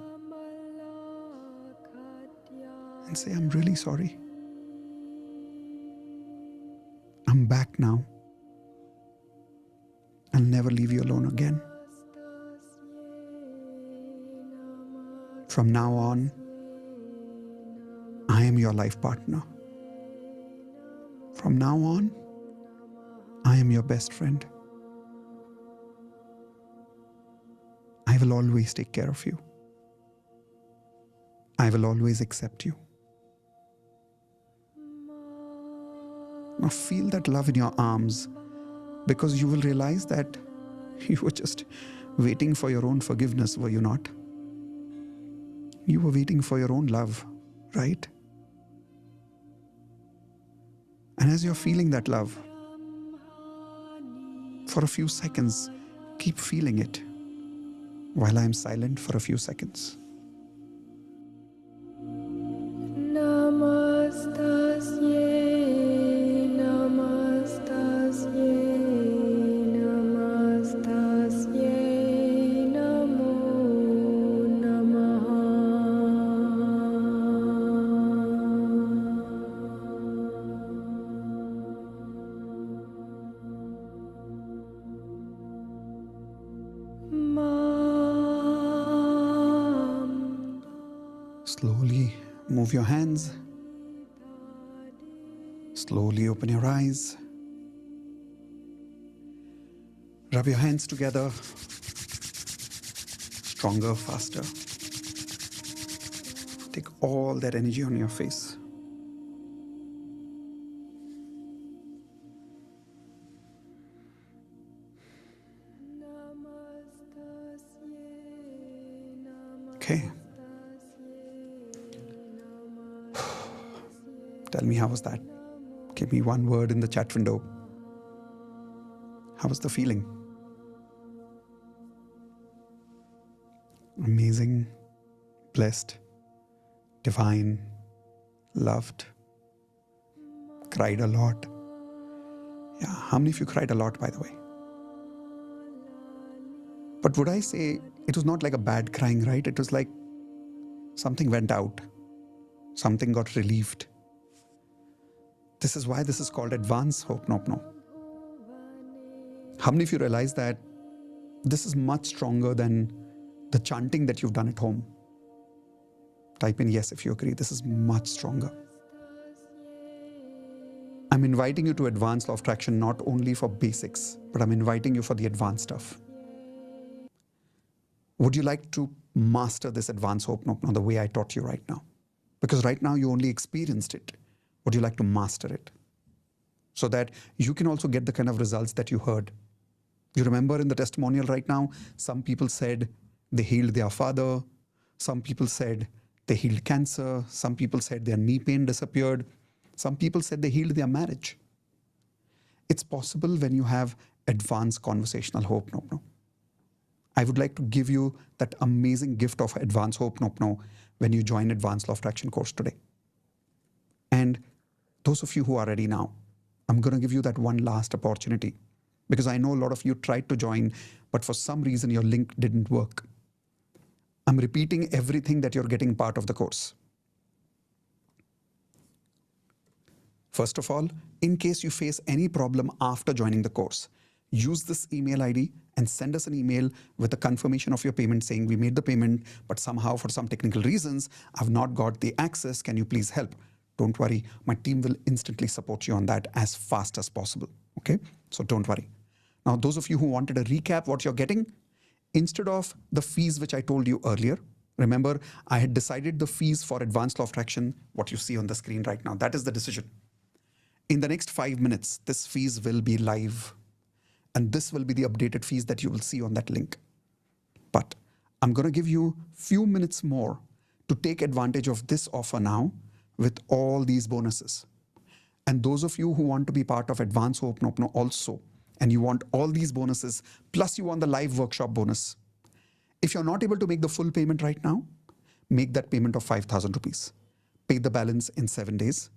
And say, I'm really sorry. I'm back now. I'll never leave you alone again. From now on, I am your life partner. From now on, I am your best friend. I will always take care of you. I will always accept you. Now feel that love in your arms, because you will realize that you were just waiting for your own forgiveness, were you not? You were waiting for your own love, right? And as you're feeling that love, for a few seconds, keep feeling it while I'm silent for a few seconds. Slowly move your hands. Slowly open your eyes. Rub your hands together stronger, faster. Take all that energy on your face. Okay. Tell me, how was that? Give me one word in the chat window. How was the feeling? Amazing, blessed, divine, loved, cried a lot. Yeah, how many of you cried a lot, by the way? But would I say it was not like a bad crying, right? It was like something went out, something got relieved. This is why this is called advanced Ho'oponopono. How many of you realize that this is much stronger than the chanting that you've done at home? Type in yes if you agree. This is much stronger. I'm inviting you to advanced law of attraction not only for basics, but I'm inviting you for the advanced stuff. Would you like to master this advanced Ho'oponopono the way I taught you right now? Because right now you only experienced it. Would you like to master it? So that you can also get the kind of results that you heard. You remember in the testimonial right now, some people said they healed their father. Some people said they healed cancer. Some people said their knee pain disappeared. Some people said they healed their marriage. It's possible when you have advanced conversational Ho'oponopono. I would like to give you that amazing gift of advanced Ho'oponopono when you join Advanced Law of Attraction course today. And those of you who are ready now, I'm going to give you that one last opportunity, because I know a lot of you tried to join, but for some reason your link didn't work. I'm repeating everything that you're getting part of the course. First of all, in case you face any problem after joining the course, use this email ID and send us an email with a confirmation of your payment saying we made the payment, but somehow for some technical reasons, I've not got the access. Can you please help? Don't worry. My team will instantly support you on that as fast as possible. Okay? So don't worry. Now, those of you who wanted a recap what you're getting, instead of the fees which I told you earlier, remember I had decided the fees for Advanced Law of Attraction, what you see on the screen right now. That is the decision. In the next 5 minutes, this fees will be live. And this will be the updated fees that you will see on that link. But I'm going to give you a few minutes more to take advantage of this offer now with all these bonuses. And those of you who want to be part of Advanced Ho'oponopono also, and you want all these bonuses, plus you want the live workshop bonus. If you're not able to make the full payment right now, make that payment of 5,000 rupees. Pay the balance in 7 days.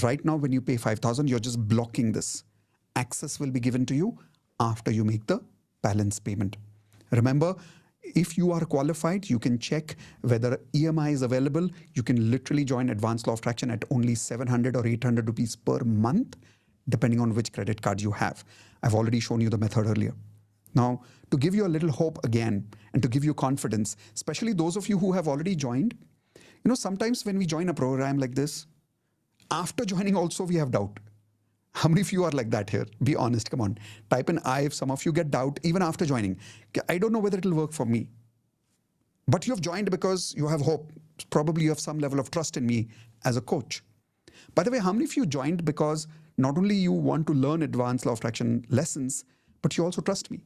Right now, when you pay 5,000, you're just blocking this. Access will be given to you after you make the balance payment. Remember, if you are qualified, you can check whether EMI is available. You can literally join Advanced Law of Attraction at only 700 or 800 rupees per month, depending on which credit card you have. I've already shown you the method earlier. Now, to give you a little hope again and to give you confidence, especially those of you who have already joined, you know, sometimes when we join a program like this, after joining also we have doubt. How many of you are like that here? Be honest, come on. Type in I if some of you get doubt even after joining. I don't know whether it will work for me. But you have joined because you have hope. Probably you have some level of trust in me as a coach. By the way, how many of you joined because not only you want to learn Advanced Law of Attraction lessons, but you also trust me?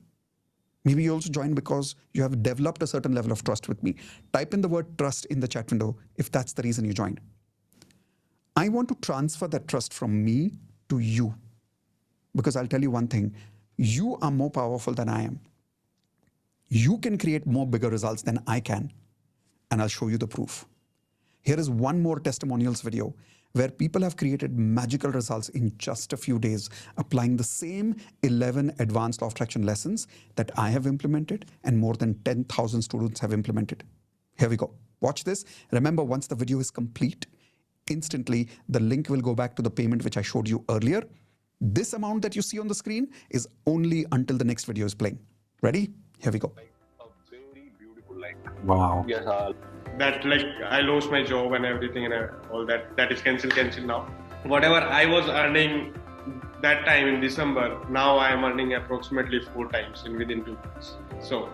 Maybe you also joined because you have developed a certain level of trust with me. Type in the word trust in the chat window if that's the reason you joined. I want to transfer that trust from me to you. Because I'll tell you one thing, you are more powerful than I am. You can create more bigger results than I can. And I'll show you the proof. Here is one more testimonials video where people have created magical results in just a few days, applying the same 11 Advanced Law of Attraction lessons that I have implemented and more than 10,000 students have implemented. Here we go. Watch this. Remember, once the video is complete, instantly the link will go back to the payment which I showed you earlier. This amount that you see on the screen is only until the next video is playing. Ready? Here we go. Wow. Yes, that like I lost my job and everything and all that is cancelled now. Whatever I was earning that time in December, now I am earning approximately 4 times in within 2 months. So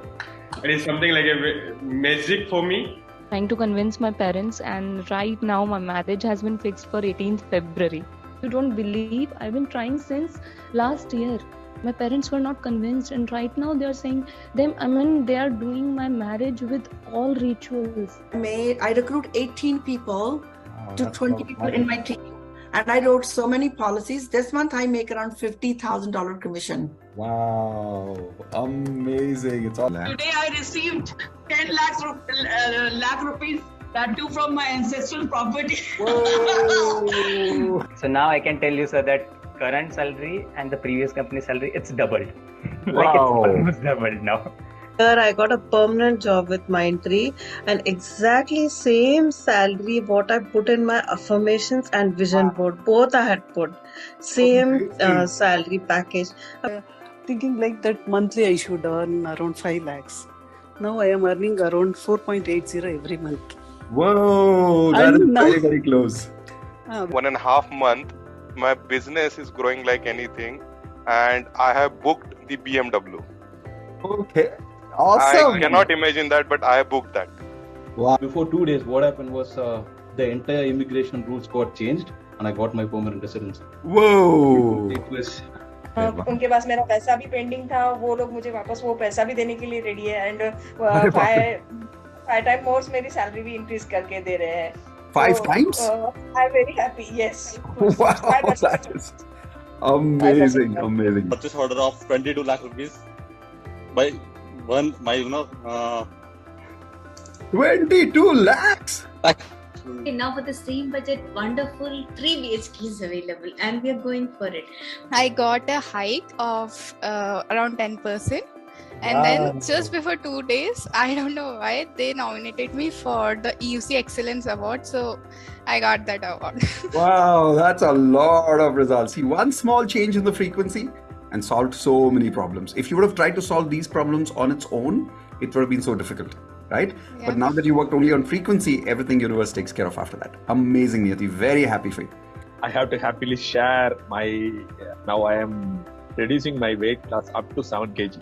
it is something like a magic for me. Trying to convince my parents, and right now my marriage has been fixed for 18th February. You don't believe, I've been trying since last year. My parents were not convinced, and right now they are saying they are doing my marriage with all rituals. I recruit 18 people to 20 people in my team. And I wrote so many policies. This month I make around $50,000 commission. Wow, amazing. It's all Today I received 10 lakh rupees, that too from my ancestral property. So now I can tell you, sir, that current salary and the previous company salary, it's doubled. Like it's almost doubled now. Sir, I got a permanent job with Mindtree and exactly same salary what I put in my affirmations and vision board. Both I had put same salary package. Thinking like that monthly I should earn around 5 lakhs. Now I am earning around 4.80 every month. Whoa, that is very, very close. 1.5 month, my business is growing like anything, and I have booked the BMW. Okay, awesome. I cannot imagine that, but I have booked that. Wow. Before 2 days, what happened was the entire immigration rules got changed, and I got my permanent residency. Whoa! It was. उनके पास मेरा पैसा भी pending था, वो लोग मुझे वापस वो पैसा भी देने के लिए रेडी है, एंड 5 टाइम मोर मेरी सैलरी भी इंक्रीज करके दे रहे हैं. 5 times? I am very happy. Yes. Wow, that is amazing, amazing. Purchase order of 22 lakh rupees by my 22 lakhs. Now for the same budget, wonderful 3 BHK is available, and we are going for it. I got a hike of around 10%, and then just before 2 days, I don't know why, they nominated me for the EUC Excellence Award, so I got that award. Wow, that's a lot of results. See, one small change in the frequency and solved so many problems. If you would have tried to solve these problems on its own, it would have been so difficult, right? Yeah. But now that you worked only on frequency, everything universe takes care of after that. Amazing, Niyati. Very happy for you. I have to happily share my, now I am reducing my weight class up to 7 kg.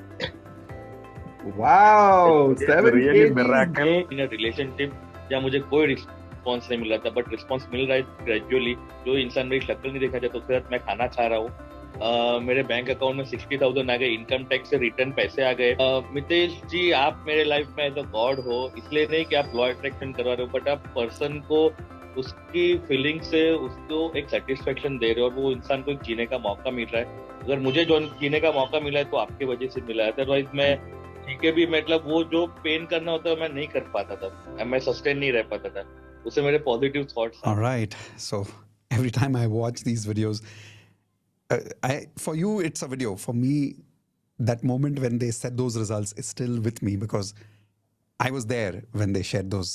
Wow, 7 really kg. miracle in a relationship जहाँ मुझे कोई response नहीं मिल रहा था, but response मिल रहा है gradually. जो इंसान मेरी शक्ल नहीं देखा जाता, उसके साथ मैं खाना खा रहा हूँ. मेरे बैंक अकाउंट में 60,000 आ गए, इनकम टैक्स से रिटर्न पैसे आ गए. मितेश जी, आप मेरे लाइफ में एज अ गॉड हो, इसलिए नहीं कि आप लॉ अट्रैक्शन करवा रहे हो, बट आप पर्सन को उसकी फीलिंग से उसको एक सेटिस्फेक्शन दे रहे हो, और वो इंसान को जीने का मौका मिल रहा है. अगर मुझे जो जीने का मौका मिला है तो आपकी वजह से मिला है, अदरवाइज मैं ठीक है भी, मतलब वो जो पेन करना होता है मैं नहीं कर पाता था, मैं सस्टेन नहीं रह पाता था. उससे मेरे positive thoughts. All right, so every time I watch these videos, for you it's a video. For me, that moment when they said those results is still with me because I was there when they shared those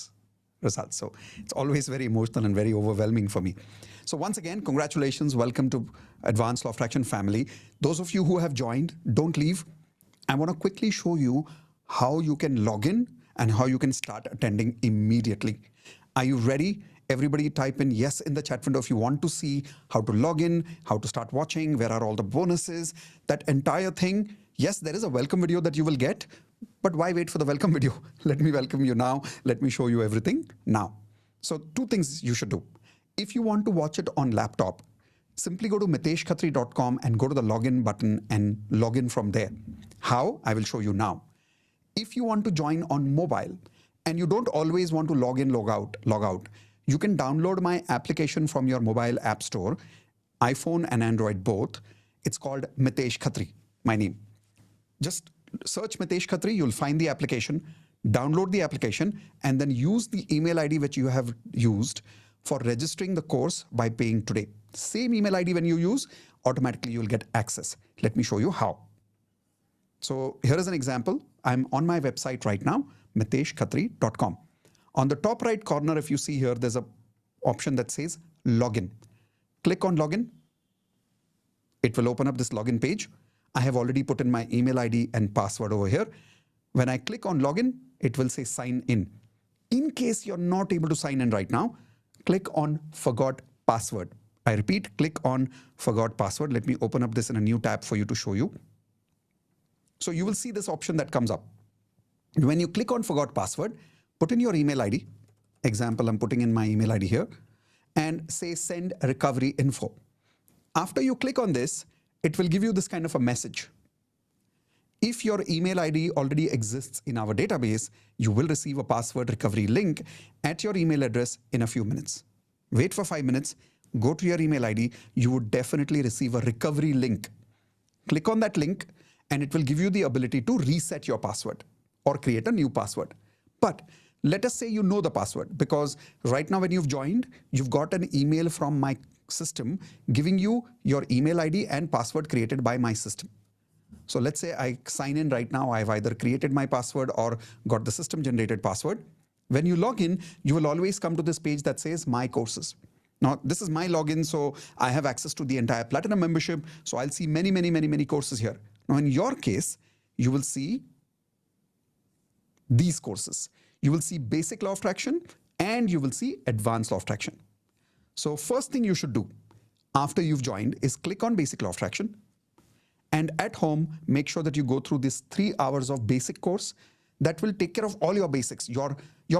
results. So it's always very emotional and very overwhelming for me. So once again, congratulations. Welcome to Advanced Law of Attraction family. Those of you who have joined, don't leave. I want to quickly show you how you can log in and how you can start attending immediately. Are you ready? Everybody type in yes in the chat window if you want to see how to log in, how to start watching, where are all the bonuses, that entire thing. Yes, there is a welcome video that you will get, but why wait for the welcome video? Let me welcome you now. Let me show you everything now. So 2 things you should do. If you want to watch it on laptop, simply go to miteshkhatri.com and go to the login button and log in from there. How? I will show you now. If you want to join on mobile and you don't always want to log in, log out, you can download my application from your mobile app store, iPhone and Android both. It's called Mitesh Khatri, my name. Just search Mitesh Khatri, you'll find the application, download the application, and then use the email ID which you have used for registering the course by paying today. Same email ID when you use, automatically you'll get access. Let me show you how. So here is an example. I'm on my website right now, miteshkhatri.com. On the top right corner, if you see here, there's an option that says login. Click on login. It will open up this login page. I have already put in my email ID and password over here. When I click on login, it will say sign in. In case you're not able to sign in right now, click on forgot password. I repeat, click on forgot password. Let me open up this in a new tab for you to show you. So you will see this option that comes up. When you click on forgot password, put in your email ID. Example, I'm putting in my email ID here and say send recovery info. After you click on this, it will give you this kind of a message. If your email ID already exists in our database, you will receive a password recovery link at your email address in a few minutes. Wait for 5 minutes, go to your email ID, you would definitely receive a recovery link. Click on that link and it will give you the ability to reset your password or create a new password. But let us say you know the password, because right now when you've joined, you've got an email from my system giving you your email ID and password created by my system. So let's say I sign in right now, I've either created my password or got the system generated password. When you log in, you will always come to this page that says my courses. Now, this is my login, so I have access to the entire Platinum membership. So I'll see many courses here. Now, in your case, you will see these courses. You will see basic law of attraction and you will see advanced law of attraction. So first thing you should do after you've joined is click on basic law of attraction. And at home, make sure that you go through this 3 hours of basic course that will take care of all your basics. Your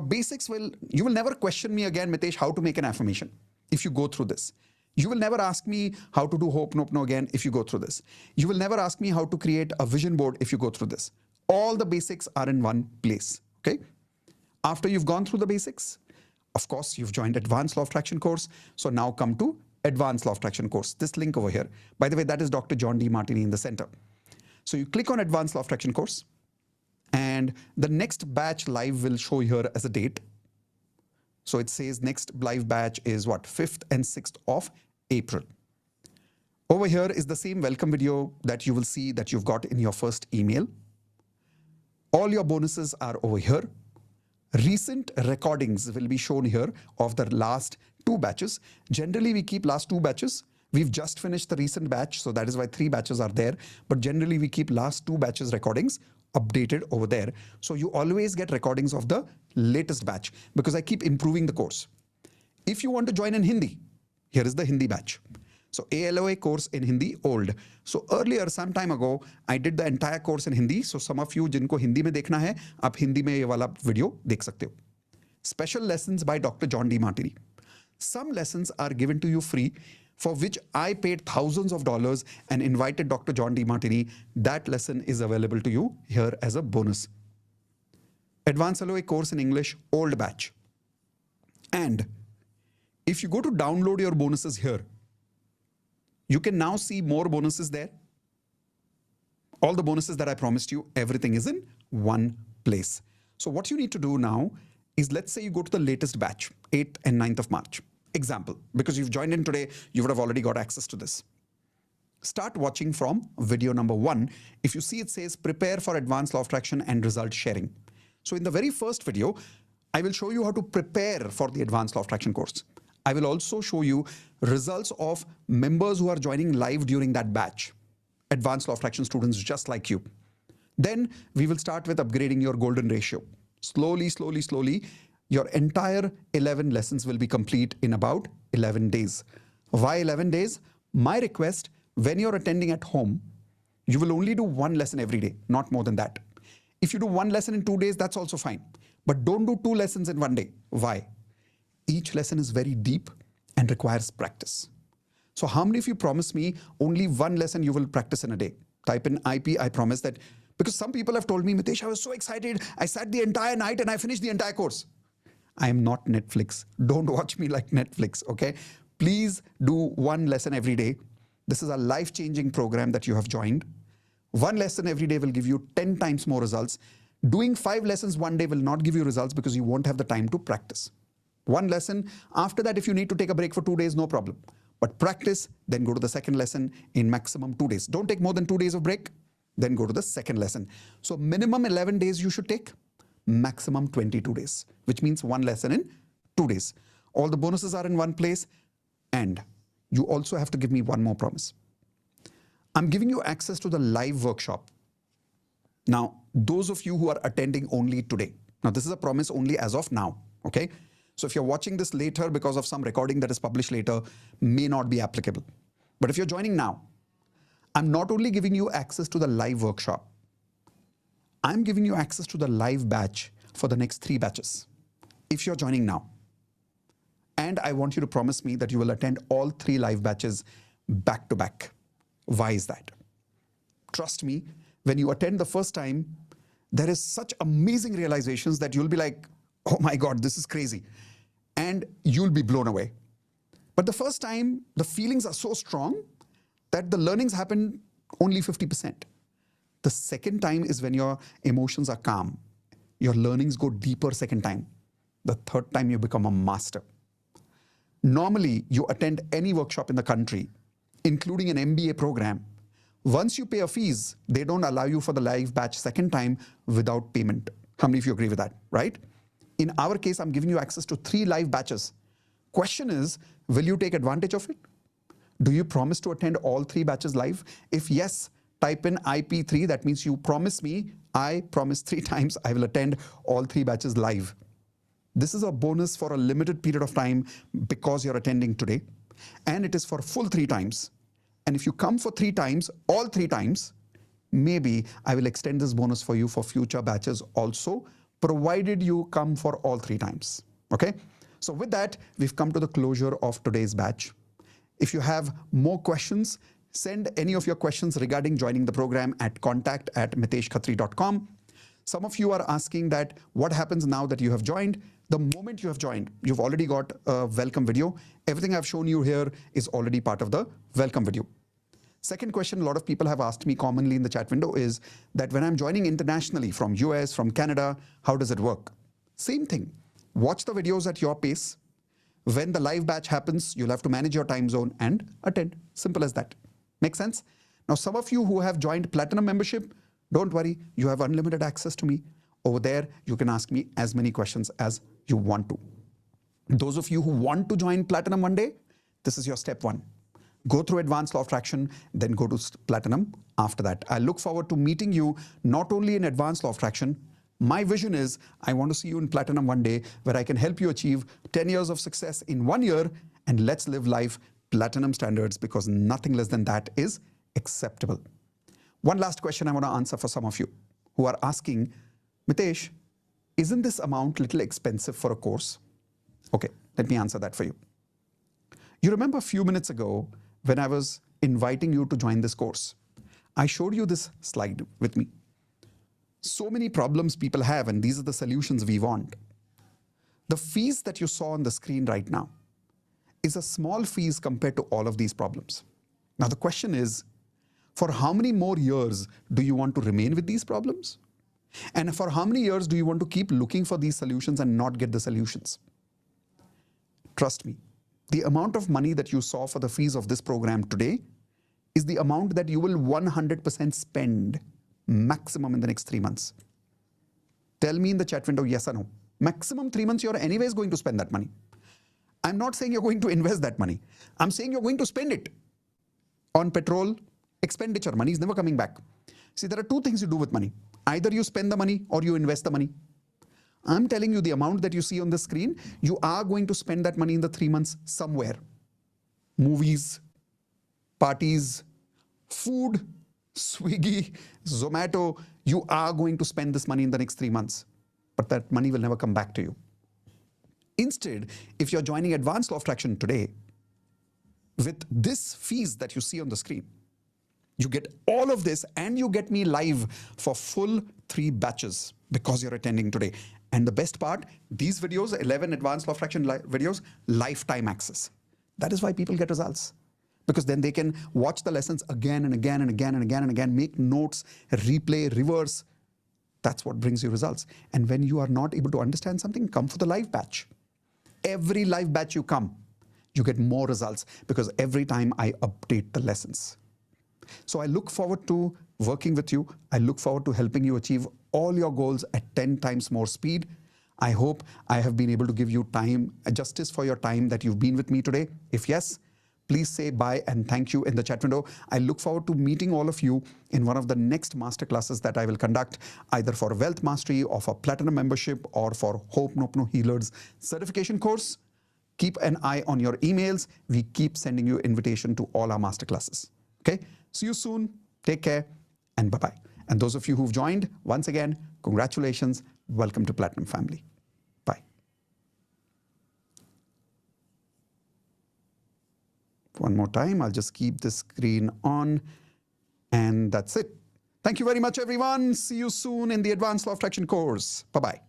basics you will never question me again, Mitesh, how to make an affirmation if you go through this. You will never ask me how to do Ho'oponopono again if you go through this. You will never ask me how to create a vision board if you go through this. All the basics are in one place, okay? After you've gone through the basics, of course, you've joined Advanced Law of Attraction course. So now come to Advanced Law of Attraction course. This link over here. By the way, that is Dr. John D. Martini in the center. So you click on Advanced Law of Attraction course and the next batch live will show here as a date. So it says next live batch is what? 5th and 6th of April. Over here is the same welcome video that you will see that you've got in your first email. All your bonuses are over here. Recent recordings will be shown here of the last 2 batches. Generally, we keep last 2 batches. We've just finished the recent batch, so that is why 3 batches are there. But generally, we keep last 2 batches recordings updated over there. So you always get recordings of the latest batch because I keep improving the course. If you want to join in Hindi, here is the Hindi batch. So ALOA course in Hindi, old. So earlier, some time ago, I did the entire course in Hindi. So some of you जिनको हिंदी में देखना है, आप हिंदी में ये वाला video देख सकते हो. Special lessons by Dr. John D. Martini. Some lessons are given to you free, for which I paid thousands of dollars and invited Dr. John D. Martini. That lesson is available to you here as a bonus. Advanced LOA course in English, old batch. And if you go to download your bonuses here, you can now see more bonuses there. All the bonuses that I promised you, everything is in one place. So what you need to do now is, let's say you go to the latest batch, 8th and 9th of March. Example, because you've joined in today, you would have already got access to this. Start watching from video number 1. If you see, it says prepare for advanced law of attraction and result sharing. So in the very first video, I will show you how to prepare for the advanced law of attraction course. I will also show you results of members who are joining live during that batch. Advanced law of attraction students just like you. Then we will start with upgrading your golden ratio. Slowly, your entire 11 lessons will be complete in about 11 days. Why 11 days? My request, when you're attending at home, you will only do 1 lesson every day, not more than that. If you do 1 lesson in 2 days, that's also fine. But don't do 2 lessons in 1 day. Why? Each lesson is very deep and requires practice. So how many of you promise me only 1 lesson you will practice in a day? Type in IP, I promise that. Because some people have told me, Mitesh, I was so excited. I sat the entire night and I finished the entire course. I am not Netflix. Don't watch me like Netflix, okay? Please do 1 lesson every day. This is a life-changing program that you have joined. 1 lesson every day will give you 10 times more results. Doing 5 lessons 1 day will not give you results because you won't have the time to practice. 1 lesson. After that, if you need to take a break for 2 days, no problem. But practice, then go to the second lesson in maximum 2 days. Don't take more than 2 days of break, then go to the second lesson. So minimum 11 days you should take, maximum 22 days, which means 1 lesson in 2 days. All the bonuses are in one place, and you also have to give me one more promise. I'm giving you access to the live workshop. Now, those of you who are attending only today, now this is a promise only as of now, okay? So if you're watching this later because of some recording that is published later, may not be applicable. But if you're joining now, I'm not only giving you access to the live workshop, I'm giving you access to the live batch for the next 3 batches. If you're joining now, and I want you to promise me that you will attend all 3 live batches back to back. Why is that? Trust me, when you attend the first time, there is such amazing realizations that you'll be like, oh my God, this is crazy. And you'll be blown away. But the first time, the feelings are so strong that the learnings happen only 50%. The second time is when your emotions are calm. Your learnings go deeper second time. The third time you become a master. Normally, you attend any workshop in the country, including an MBA program. Once you pay a fees, they don't allow you for the live batch second time without payment. How many of you agree with that, right? In our case, I'm giving you access to 3 live batches. Question is, will you take advantage of it? Do you promise to attend all 3 batches live? If yes, type in IP3. That means you promise me, I promise 3 times I will attend all 3 batches live. This is a bonus for a limited period of time because you're attending today. And it is for full 3 times. And if you come for 3 times, all 3 times, maybe I will extend this bonus for you for future batches also, provided you come for all 3 times. Okay? So with that, we've come to the closure of today's batch. If you have more questions, send any of your questions regarding joining the program at contact@miteshkhatri.com. Some of you are asking that what happens now that you have joined? The moment you have joined, you've already got a welcome video. Everything I've shown you here is already part of the welcome video. Second question a lot of people have asked me commonly in the chat window is that when I'm joining internationally from US, from Canada, how does it work? Same thing. Watch the videos at your pace. When the live batch happens, you'll have to manage your time zone and attend. Simple as that. Make sense? Now, some of you who have joined Platinum membership, don't worry, you have unlimited access to me. Over there, you can ask me as many questions as you want to. Those of you who want to join Platinum one day, this is your step 1. Go through Advanced Law of Attraction, then go to Platinum after that. I look forward to meeting you not only in Advanced Law of Attraction. My vision is I want to see you in Platinum one day where I can help you achieve 10 years of success in 1 year, and let's live life Platinum standards, because nothing less than that is acceptable. One last question I want to answer for some of you who are asking, Mitesh, isn't this amount a little expensive for a course? Okay, let me answer that for you. You remember a few minutes ago when I was inviting you to join this course, I showed you this slide with me. So many problems people have, and these are the solutions we want. The fees that you saw on the screen right now is a small fees compared to all of these problems. Now the question is, for how many more years do you want to remain with these problems? And for how many years do you want to keep looking for these solutions and not get the solutions? Trust me, the amount of money that you saw for the fees of this program today is the amount that you will 100% spend maximum in the next 3 months. Tell me in the chat window, yes or no. Maximum 3 months, you're anyways going to spend that money. I'm not saying you're going to invest that money. I'm saying you're going to spend it on petrol, expenditure. Money is never coming back. See, there are 2 things you do with money. Either you spend the money or you invest the money. I'm telling you the amount that you see on the screen, you are going to spend that money in the 3 months somewhere. Movies, parties, food, Swiggy, Zomato, you are going to spend this money in the next 3 months, but that money will never come back to you. Instead, if you're joining Advanced Law of Attraction today, with this fees that you see on the screen, you get all of this and you get me live for full 3 batches because you're attending today. And the best part, these videos, 11 Advanced Law of Attraction videos, lifetime access. That is why people get results. Because then they can watch the lessons again and again and again and again and again, make notes, replay, reverse. That's what brings you results. And when you are not able to understand something, come for the live batch. Every live batch you come, you get more results because every time I update the lessons. So I look forward to working with you. I look forward to helping you achieve all your goals at 10 times more speed. I hope I have been able to give you time, justice for your time that you've been with me today. If yes, please say bye and thank you in the chat window. I look forward to meeting all of you in one of the next masterclasses that I will conduct, either for Wealth Mastery or for Platinum membership or for Hope Nopno Healers certification course. Keep an eye on your emails. We keep sending you invitation to all our masterclasses. Okay? See you soon. Take care and bye-bye. And those of you who've joined, once again, congratulations. Welcome to Platinum family. Bye. One more time, I'll just keep the screen on, and that's it. Thank you very much, everyone. See you soon in the Advanced Law of Attraction course. Bye-bye.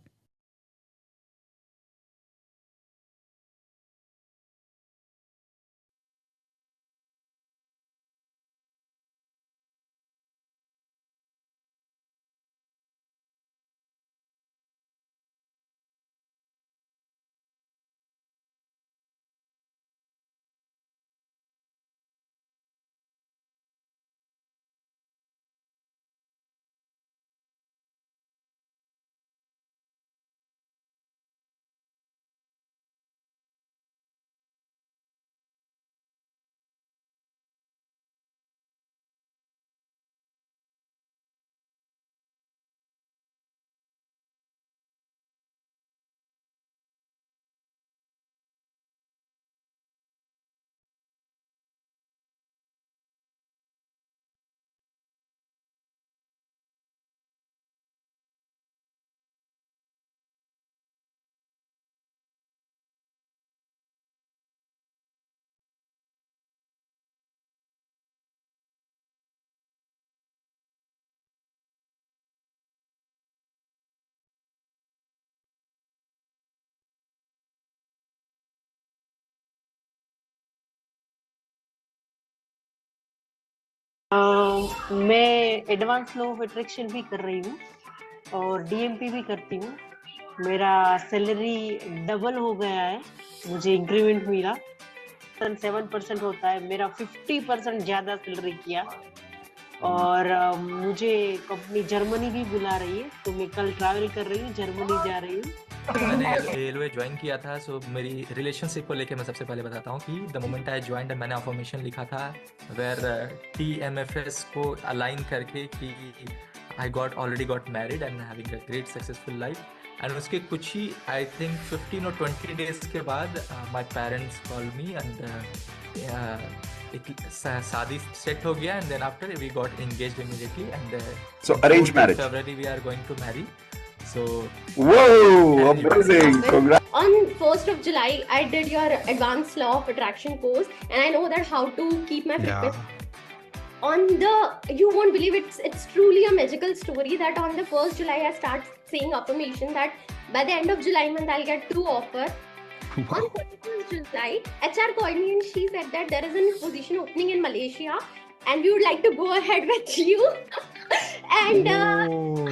मैं advance law of attraction भी कर रही हूँ और DMP भी करती हूँ। मेरा सैलरी डबल हो गया है, मुझे इंक्रीमेंट मिला। 7% होता है, मेरा 50% ज्यादा सैलरी किया। और मुझे कंपनी जर्मनी भी बुला रही है, तो मैं कल ट्रैवल कर रही हूँ, जर्मनी जा रही हूँ। मैंने रेलवे ज्वाइन किया था, सो मेरी रिलेशनशिप को लेके मैं सबसे पहले बताता हूँ कि द मोमेंट आई ज्वाइंड मैंने अफर्मेशन लिखा था वेयर TMFS को अलाइन करके कि I already got married and having a great successful life. And उसके कुछ ही आई थिंक 15 और 20 डेज के बाद my parents call me and शादी सेट हो गया and then after we got engaged immediately and so arrange marriage February we are going to marry. So whoa, amazing. Congrats. On 1st of July, I did your Advanced Law of Attraction course, and I know that how to keep my fitness. You won't believe it's truly a magical story that on the 1st July I start saying affirmation that by the end of July month I'll get 2 offers. Wow. On 31st July, HR called me and she said that there is a position opening in Malaysia and we would like to go ahead with you. And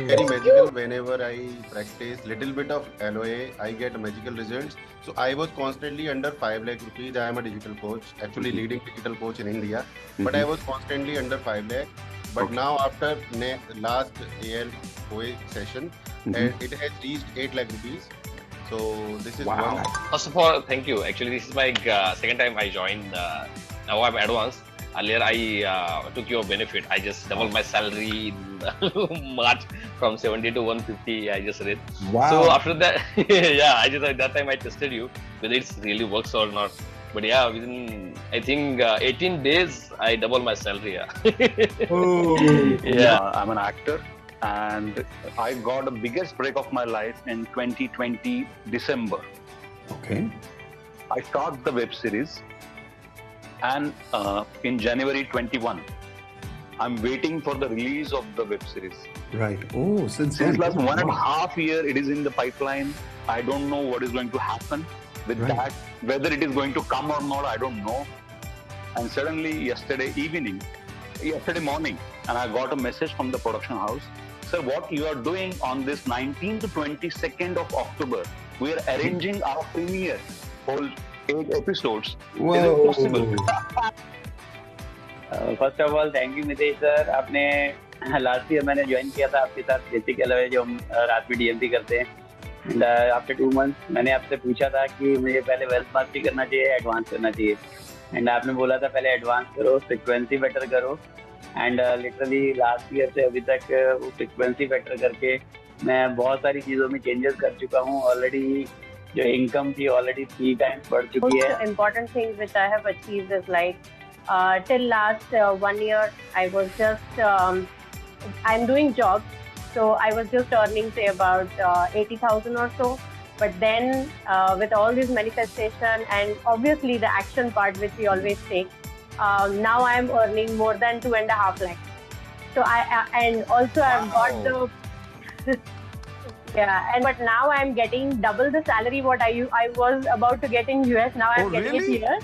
very magical. Whenever I practice little bit of LOA, I get magical results. So I was constantly under 5 lakh rupees. I am a digital coach, actually leading digital coach in India. But I was constantly under 5 lakh. But now after last ALOA session, it has reached 8 lakh rupees. So this is one. First of all, thank you. Actually, this is my second time I joined. Now I'm advanced. Earlier, I took your benefit. I just doubled my salary in March from 70 to 150. I just read. Wow. So after that, yeah, I just at that time I tested you whether it really works or not. But yeah, within I think 18 days, I doubled my salary. Yeah. Oh. Yeah. I'm an actor, and I got the biggest break of my life in 2020 December. Okay. I started the web series. And in January 21, I'm waiting for the release of the web series. Right. Oh, since last 1.5 years, it is in the pipeline. I don't know what is going to happen with that. Whether it is going to come or not, I don't know. And suddenly, yesterday morning, and I got a message from the production house. Sir, what you are doing on this 19th to 22nd of October, we are arranging our premiere. Whole 8 episodes. Whoa. Is it possible? First of all thank you Mitesh sir. आपने last year मैंने join किया था आपके साथ basic LOA जो हम रात में DMP करते हैं। एंड आफ्टर 2 मंथ्स मैंने आपसे पूछा था कि मुझे पहले वेल्थ मास्टरी करना चाहिए, एडवांस करना चाहिए। एंड आपने बोला था पहले एडवांस करो, फ्रिक्वेंसी बेटर करो, एंड लिटरली लास्ट ईयर से अभी तक वो फ्रिक्वेंसी बेटर करके मैं बहुत सारी चीज़ों में चेंजेस कर चुका हूँ ऑलरेडी. जो इनकम थी ऑलरेडी 3 times बढ़ चुकी है. Most important things which I have achieved is like till last 1 year I was just I'm doing jobs, so I was just earning say about 80,000 or so. But then with all this manifestation and obviously the action part which we always take, now I am earning more than 2.5 lakhs. So I and also I've got the but now I'm getting double the salary what I was about to get in US. Now I'm getting it here.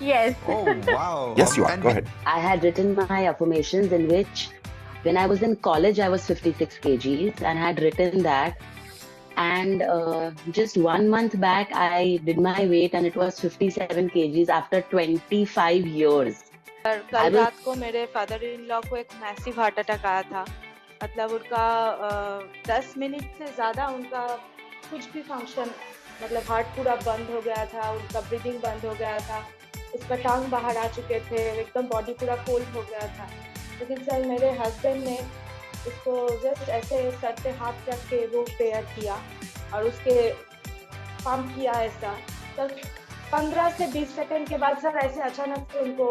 Yes. Oh, wow. Yes, you are. Go ahead. I had written my affirmations in which when I was in college, I was 56 kgs and had written that. And just 1 month back, I did my weight and it was 57 kgs after 25 years. कल रात को मेरे father in law को एक massive heart attack आया था. मतलब उनका 10 मिनट से ज़्यादा उनका कुछ भी फंक्शन, मतलब हार्ट पूरा बंद हो गया था, उनका ब्रीदिंग बंद हो गया था, उसका टांग बाहर आ चुके थे, एकदम बॉडी पूरा कोल्ड हो गया था. लेकिन सर मेरे हस्बैंड ने उसको जस्ट ऐसे सर पे हाथ रख के वो प्रेयर किया और उसके पंप किया ऐसा. सर 15 से 20 सेकंड के बाद सर ऐसे अचानक से उनको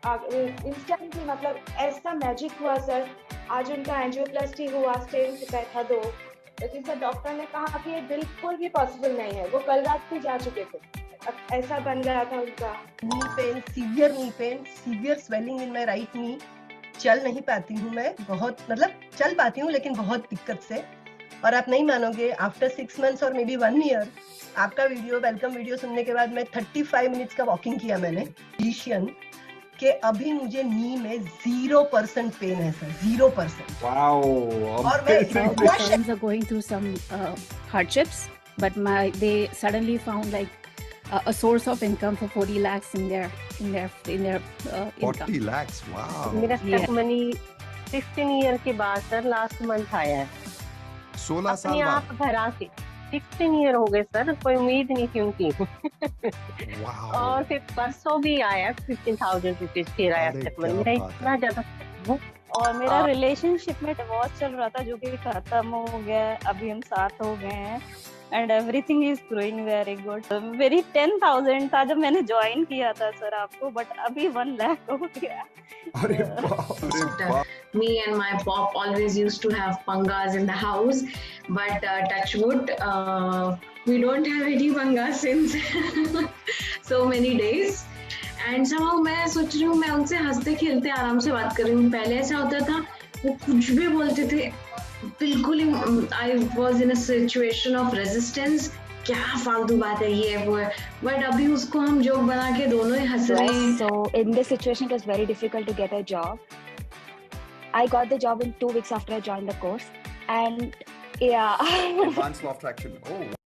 इंस्टेंटली मतलब ऐसा मैजिक हुआ सर. आज उनका एंजियोप्लास्टी हुआ, स्टेन था 2. लेकिन सर डॉक्टर ने कहा कि ये बिल्कुल भी पॉसिबल नहीं है. वो कल रात को जा चुके थे. अब ऐसा बन गया था उनका. Knee pain, severe swelling in my right knee. चल नहीं पाती हूँ मैं, बहुत मतलब चल पाती हूँ लेकिन बहुत दिक्कत से. और आप नहीं मानोगे, आफ्टर 6 months और मे बी 1 year आपका वीडियो, वेलकम वीडियो सुनने के बाद मैं 35 minutes का वॉकिंग किया मैंने. फिजिशियन के अभी मुझे नी में 0% पेन है सर, 0%. Wow. और मैं my parents are going through some hardships, but they suddenly found like a source of income for 40 lakhs in their income. 40 lakhs, wow. मेरा स्टेप मनी 16 ईयर के बाद सर लास्ट मंथ आया है. 16 साल बाद आप घरा से 16 ईयर हो गए सर, कोई उम्मीद नहीं थी उनकी. और फिर परसों भी आया 15,000 रुपीज फिर आया स्टेप मनी. मेरा इतना ज्यादा. और मेरा रिलेशनशिप में डिवोर्स चल रहा था जो कि खत्म हो गया. अभी हम साथ हो गए हैं and everything is growing very good. मेरी 10,000 था जब मैंने ज्वाइन किया था सर आपको, बट अभी 1 lakh हो गया. अरे बाप. Me and my pop always used to have pangas in the house, but touch wood, we don't have any pangas since so many days. And somehow मैं सोच रही हूँ, मैं उनसे हंसते खेलते आराम से बात कर रही हूँ. पहले ऐसा होता था वो कुछ भी बोलते थे, बिल्कुल ही I was in a situation of resistance. क्या फालतू बात है ये वो है. बट अभी उसको हम जोक बना के दोनों ही हंस रहे हैं. So in this situation it was very difficult to get a job. I got the job in 2 weeks after I joined the course, and yeah. Advanced law of attraction. Oh.